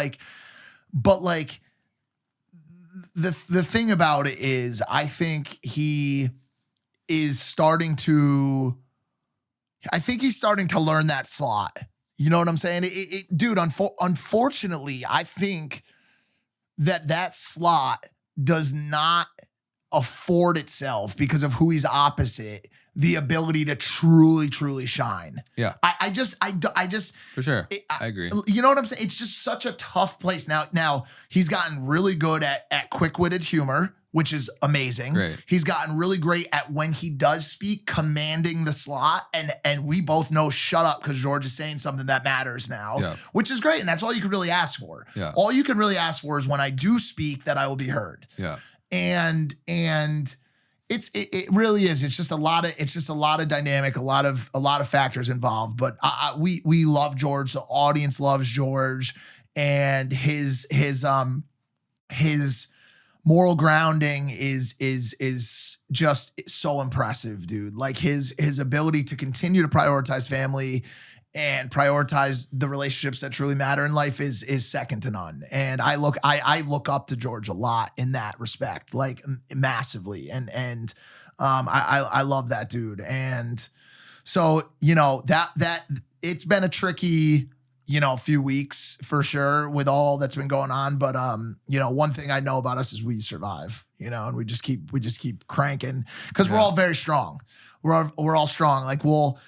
the thing about it is, I think he is starting to learn that slot. You know what I'm saying? Dude, unfortunately, I think that slot does not afford itself because of who he's opposite the ability to truly shine. Yeah. I just For sure. I agree. You know what I'm saying? It's just such a tough place. Now he's gotten really good at quick-witted humor, which is amazing. Great. He's gotten really great at when he does speak, commanding the slot. And we both know shut up because George is saying something that matters now, which is great. And that's all you can really ask for. Yeah. All you can really ask for is when I do speak that I will be heard. Yeah. And it really is. It's just a lot of dynamic, a lot of factors involved. But we love George. The audience loves George, and his moral grounding is just so impressive, dude. Like his ability to continue to prioritize family and prioritize the relationships that truly matter in life is second to none. And I look up to George a lot in that respect, like massively. And I love that dude. And so, that it's been a tricky, few weeks for sure with all that's been going on. But, one thing I know about us is we survive, and we just keep cranking because we're all very strong. We're all strong. Like we'll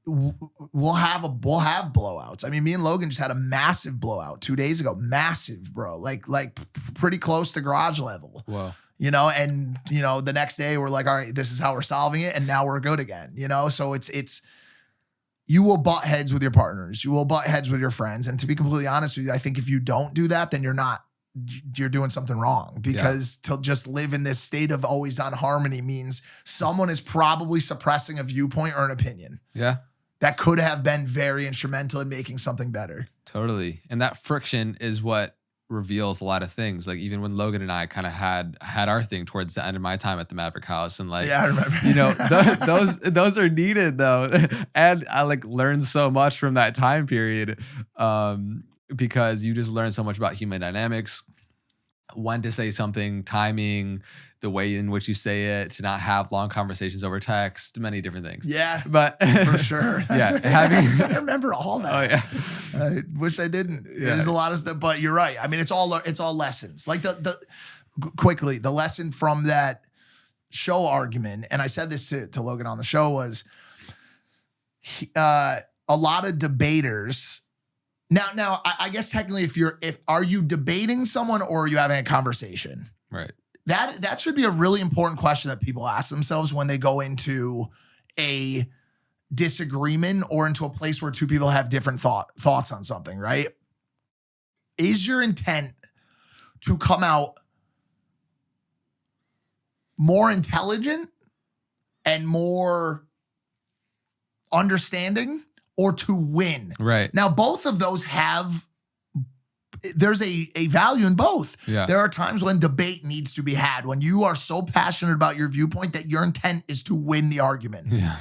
have blowouts. I mean, me and Logan just had a massive blowout 2 days ago. Massive, bro. Like pretty close to garage level. Wow. The next day we're like, all right, this is how we're solving it. And now we're good again, So it's, you will butt heads with your partners. You will butt heads with your friends. And to be completely honest with you, I think if you don't do that, then you're doing something wrong, because to just live in this state of always on harmony means someone is probably suppressing a viewpoint or an opinion. Yeah. That could have been very instrumental in making something better. Totally. And that friction is what reveals a lot of things. Like even when Logan and I kind of had our thing towards the end of my time at the Maverick House, and I remember. those are needed though. And I learned so much from that time period, because you just learn so much about human dynamics, when to say something, timing, the way in which you say it, to not have long conversations over text, many different things. Yeah, but for sure. I remember all that. Oh yeah, I wish I didn't. Yeah. There's a lot of stuff, but you're right. I mean, it's all lessons. Like the lesson from that show argument, and I said this to Logan on the show, was a lot of debaters. Now, I guess technically, are you debating someone or are you having a conversation? Right. That should be a really important question that people ask themselves when they go into a disagreement or into a place where two people have different thoughts on something, right? Is your intent to come out more intelligent and more understanding, or to win? Right. Now, both of those there's a value in both. Yeah. There are times when debate needs to be had, when you are so passionate about your viewpoint that your intent is to win the argument. Yeah.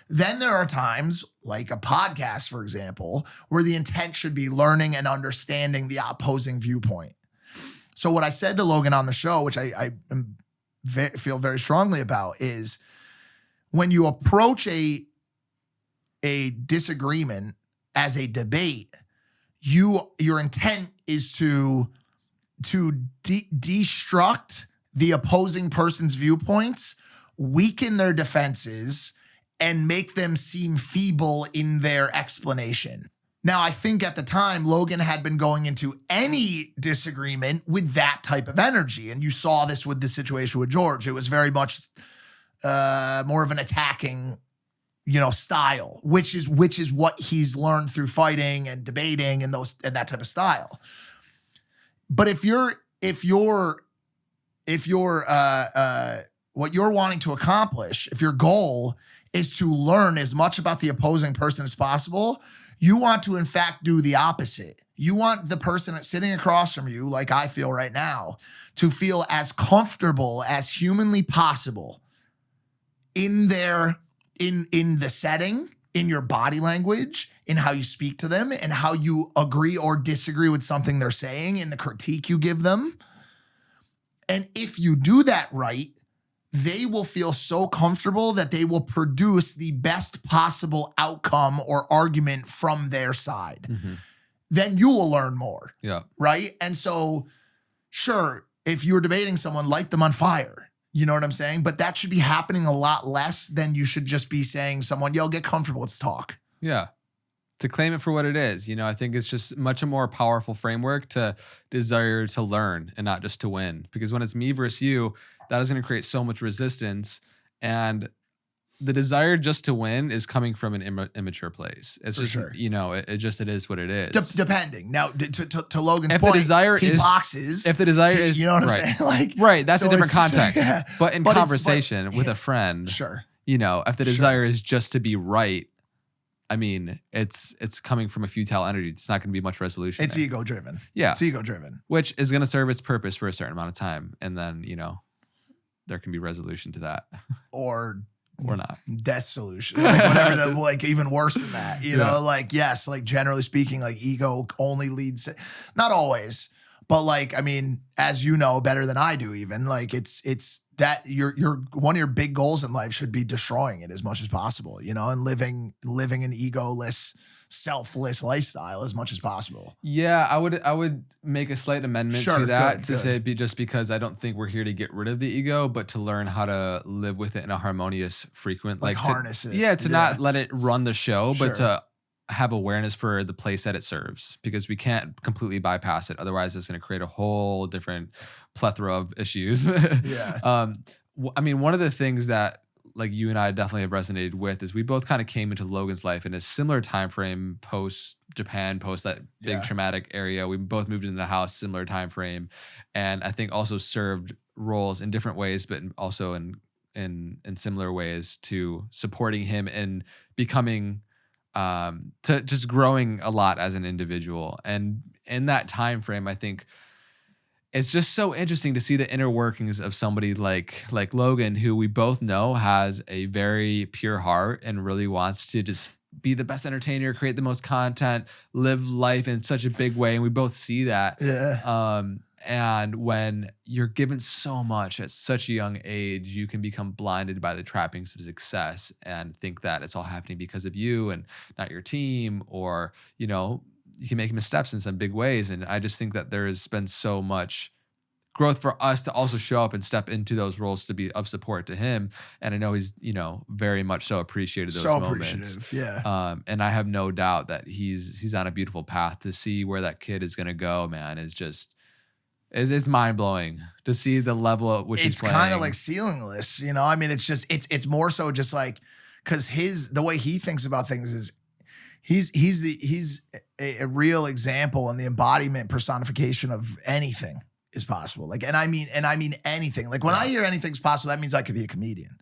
Then there are times, like a podcast, for example, where the intent should be learning and understanding the opposing viewpoint. So what I said to Logan on the show, which I feel very strongly about, is when you approach a disagreement as a debate, your intent is to destruct the opposing person's viewpoints, weaken their defenses, and make them seem feeble in their explanation. Now, I think at the time, Logan had been going into any disagreement with that type of energy. And you saw this with the situation with George. It was very much more of an attacking style, which is what he's learned through fighting and debating and that type of style. But if you're what you're wanting to accomplish, if your goal is to learn as much about the opposing person as possible, you want to in fact do the opposite. You want the person that's sitting across from you, like I feel right now, to feel as comfortable as humanly possible in the setting, in your body language, in how you speak to them, and how you agree or disagree with something they're saying, in the critique you give them. And if you do that right, they will feel so comfortable that they will produce the best possible outcome or argument from their side. Mm-hmm. Then you will learn more. Yeah. Right? And so, sure, if you're debating someone, light them on fire. You know what I'm saying? But that should be happening a lot less than you should just be saying someone, yo, get comfortable, let's talk. Yeah. To claim it for what it is. I think it's just much a more powerful framework to desire to learn and not just to win. Because when it's me versus you, that is going to create so much resistance. And the desire just to win is coming from an immature place. It's For just, sure. it is what it is. Depending. Now, to Logan's If point, the desire he is, boxes. if the desire is, you know what I'm right. saying? Like, right. That's so a different it's- context. yeah. But in But it's- conversation with a friend, Sure. If the desire is just to be right, I mean, it's coming from a futile energy. It's not going to be much resolution. It's ego driven. Yeah. It's ego driven. Which is going to serve its purpose for a certain amount of time. And then, there can be resolution to that Or not. death solution. Like whatever that, like even worse than that. You know, like, yes, like generally speaking, like ego only leads, not always, but like, I mean, as you know better than I do, even like it's that your one of your big goals in life should be destroying it as much as possible, and living an egoless, selfless lifestyle as much as possible. Yeah, I would make a slight amendment Sure, to that good, to good. say just because I don't think we're here to get rid of the ego, but to learn how to live with it in a harmonious, frequent, Like to harness it. Yeah, to not let it run the show, but Sure. to have awareness for the place that it serves, because we can't completely bypass it. Otherwise, it's going to create a whole different plethora of issues. Yeah. I mean, one of the things that like you and I definitely have resonated with is we both kind of came into Logan's life in a similar time frame post Japan, post that big Yeah. traumatic area. We both moved into the house, similar time frame, and I think also served roles in different ways, but also in similar ways to supporting him in becoming to just growing a lot as an individual. And in that time frame, I think it's just so interesting to see the inner workings of somebody like Logan, who we both know has a very pure heart and really wants to just be the best entertainer, create the most content, live life in such a big way. And we both see that. Yeah. And when you're given so much at such a young age, you can become blinded by the trappings of success and think that it's all happening because of you and not your team, or, you can make missteps in some big ways. And I just think that there has been so much growth for us to also show up and step into those roles to be of support to him. And I know he's, very much so appreciated those So moments. appreciative. Yeah. And I have no doubt that he's on a beautiful path. To see where that kid is going to go, man, is just, it's mind blowing to see the level at which he's It's playing. kind of like ceilingless, I mean, it's just, it's more so just like, cause the way he thinks about things is he's a real example and the embodiment personification of anything is possible. Like, and I mean anything. Like when I hear anything's possible, that means I could be a comedian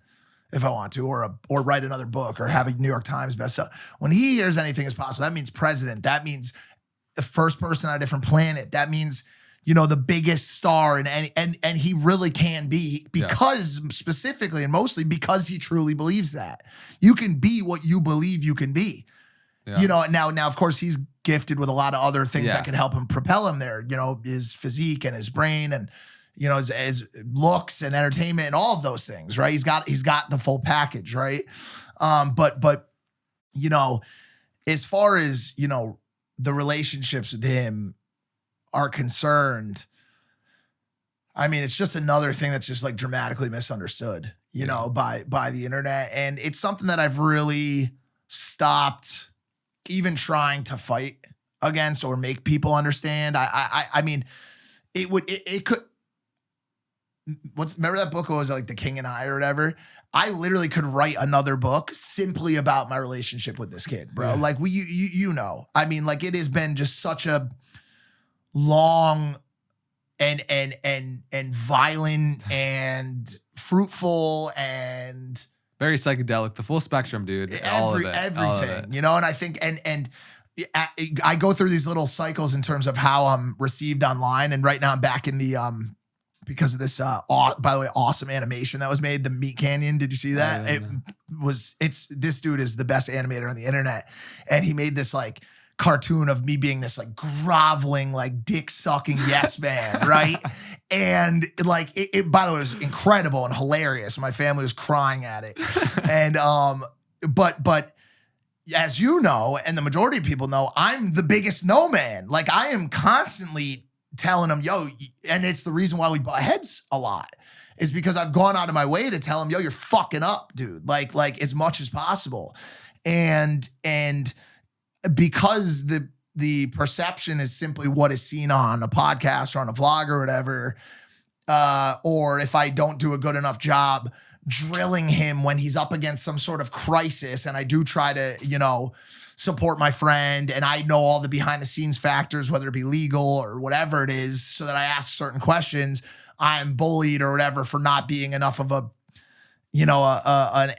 if I want to, or write another book or have a New York Times bestseller. When he hears anything is possible, that means president. That means the first person on a different planet. That means, the biggest star in any, and he really can be, because specifically and mostly because he truly believes that you can be what you believe you can be. Yeah. Now of course he's gifted with a lot of other things Yeah. that can help him propel him there, his physique and his brain and, his looks and entertainment and all of those things, right? He's got the full package, right? But as far as, the relationships with him are concerned, I mean, it's just another thing that's just like dramatically misunderstood, by the internet. And it's something that I've really stopped even trying to fight against or make people understand. I mean, it could, remember that book was like The King and I or whatever? I literally could write another book simply about my relationship with this kid, bro. Yeah. Like I mean, like it has been just such a long and violent and fruitful and very psychedelic, the full spectrum, dude. All of it. Everything, and I think, and I go through these little cycles in terms of how I'm received online. And right now I'm back in the, because of this, by the way, awesome animation that was made, the Meat Canyon. Did you see that? This dude is the best animator on the internet. And he made this like cartoon of me being this like groveling, like dick sucking yes man, right? And like it by the way, was incredible and hilarious. My family was crying at it. And but as you know, and the majority of people know, I'm the biggest no man. Like I am constantly telling them, yo, and it's the reason why we butt heads a lot. is because I've gone out of my way to tell him, yo, you're fucking up, dude. Like as much as possible. And because the perception is simply what is seen on a podcast or on a vlog or whatever, or if I don't do a good enough job drilling him when he's up against some sort of crisis, and I do try to, support my friend, and I know all the behind the scenes factors, whether it be legal or whatever it is, so that I ask certain questions, I'm bullied or whatever for not being enough of an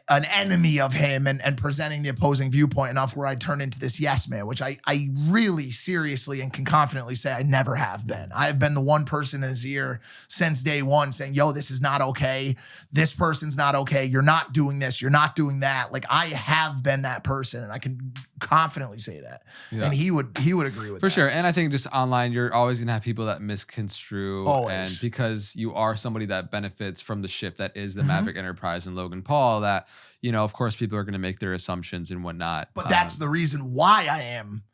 enemy of him and presenting the opposing viewpoint enough where I turn into this yes man, which I really seriously and can confidently say I never have been. I have been the one person in his ear since day one saying, yo, this is not okay. This person's not okay. You're not doing this. You're not doing that. Like, I have been that person, and I can confidently say that. Yeah. And he would agree with that. For sure. And I think just online, you're always going to have people that misconstrue. Always. And because you are somebody that benefits from the ship that is the Maverick Enterprise and Logan Paul, that, of course, people are going to make their assumptions and whatnot. But that's the reason why I am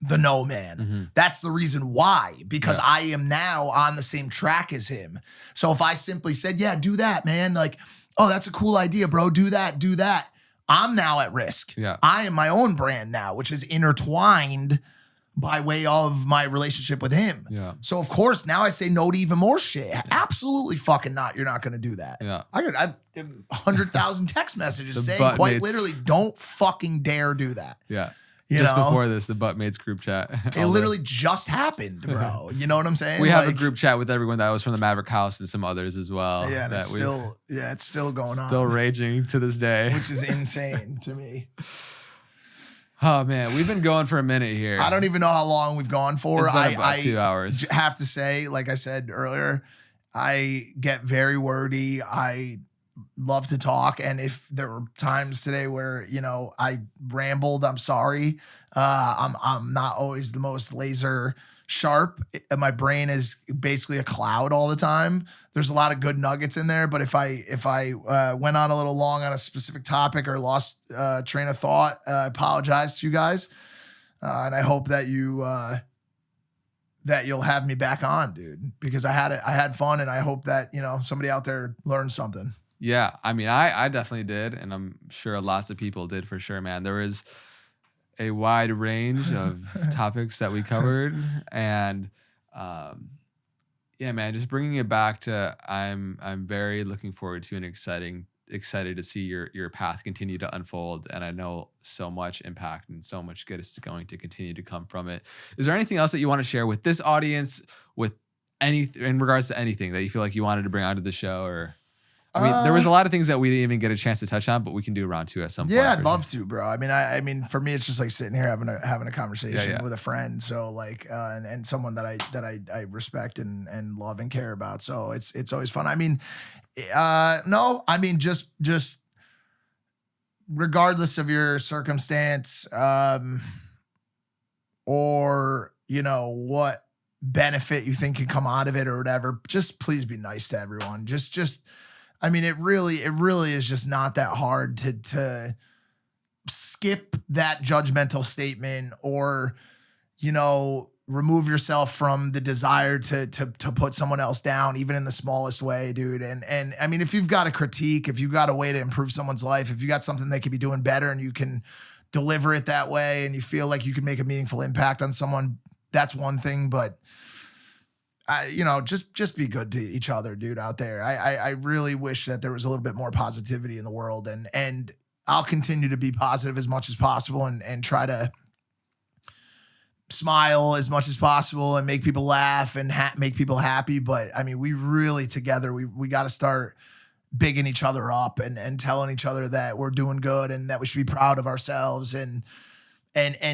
the no man. That's the reason why, because I am now on the same track as him. So if I simply said, yeah, do that, man. Like, oh, that's a cool idea, bro. Do that. I'm now at risk. Yeah. I am my own brand now, which is intertwined by way of my relationship with him. Yeah. So of course now I say no to even more shit. Yeah. Absolutely fucking not. You're not going to do that. Yeah. I've 100,000 text messages saying quite literally, don't fucking dare do that. Yeah. Just before this, the Buttmates group chat. It literally just happened, bro. You know what I'm saying? We have a group chat with everyone that was from the Maverick House and some others as well. Yeah, it's still going on. Still raging to this day. Which is insane to me. Oh, man. We've been going for a minute here. I don't even know how long we've gone for. It's been about 2 hours. I have to say, like I said earlier, I get very wordy. I love to talk, and if there were times today where I rambled, I'm sorry. I'm not always the most laser sharp. My brain is basically a cloud all the time. There's a lot of good nuggets in there, but if I went on a little long on a specific topic or lost train of thought, I apologize to you guys, and I hope that you'll have me back on, dude, because I had fun, and I hope that somebody out there learned something. Yeah, I mean, I definitely did, and I'm sure lots of people did for sure, man. There was a wide range of topics that we covered, and yeah, man, just bringing it back to I'm very looking forward to and excited to see your path continue to unfold, and I know so much impact and so much good is going to continue to come from it. Is there anything else that you want to share with this audience, with in regards to anything that you feel like you wanted to bring onto the show? Or I mean, there was a lot of things that we didn't even get a chance to touch on, but we can do round 2 at some point. Yeah, I'd love to, bro. I mean, for me, it's just like sitting here having a conversation with a friend. So like, and someone that I respect and love and care about. So it's always fun. I mean, no, I mean, just regardless of your circumstance, or what benefit you think can come out of it or whatever, just please be nice to everyone. I mean, it really is just not that hard to skip that judgmental statement or, remove yourself from the desire to put someone else down, even in the smallest way, dude. And I mean, if you've got a critique, if you've got a way to improve someone's life, if you got something they could be doing better and you can deliver it that way and you feel like you can make a meaningful impact on someone, that's one thing. But just be good to each other, dude, out there. I really wish that there was a little bit more positivity in the world, and I'll continue to be positive as much as possible and try to smile as much as possible and make people laugh and make people happy. But I mean, we really together, we got to start bigging each other up and telling each other that we're doing good and that we should be proud of ourselves and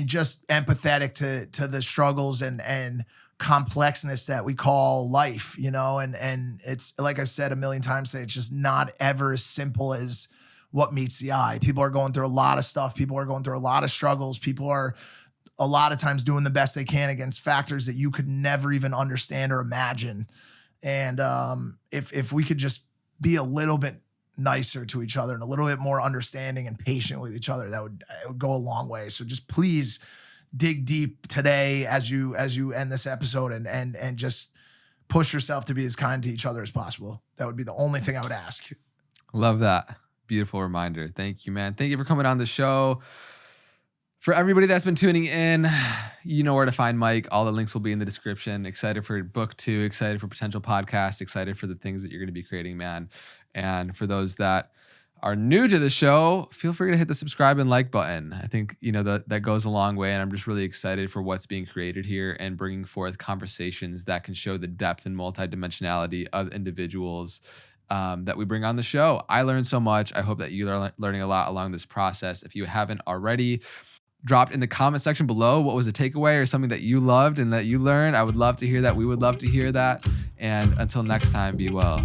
just empathetic to the struggles and complexness that we call life, and it's like I said a million times today, it's just not ever as simple as what meets the eye. People are going through a lot of stuff. People are going through a lot of struggles. People are a lot of times doing the best they can against factors that you could never even understand or imagine. And if we could just be a little bit nicer to each other and a little bit more understanding and patient with each other, it would go a long way. So just please dig deep today as you end this episode and just push yourself to be as kind to each other as possible. That would be the only thing I would ask. Love that. Beautiful reminder. Thank you, man. Thank you for coming on the show. For everybody that's been tuning in, you know where to find Mike. All the links will be in the description. Excited for book 2, excited for potential podcasts, excited for the things that you're going to be creating, man. And for those that are new to the show, feel free to hit the subscribe and like button. I think, that goes a long way. And I'm just really excited for what's being created here and bringing forth conversations that can show the depth and multidimensionality of individuals that we bring on the show. I learned so much. I hope that you are learning a lot along this process. If you haven't already, dropped in the comment section below what was a takeaway or something that you loved and that you learned. I would love to hear that. We would love to hear that. And until next time, be well.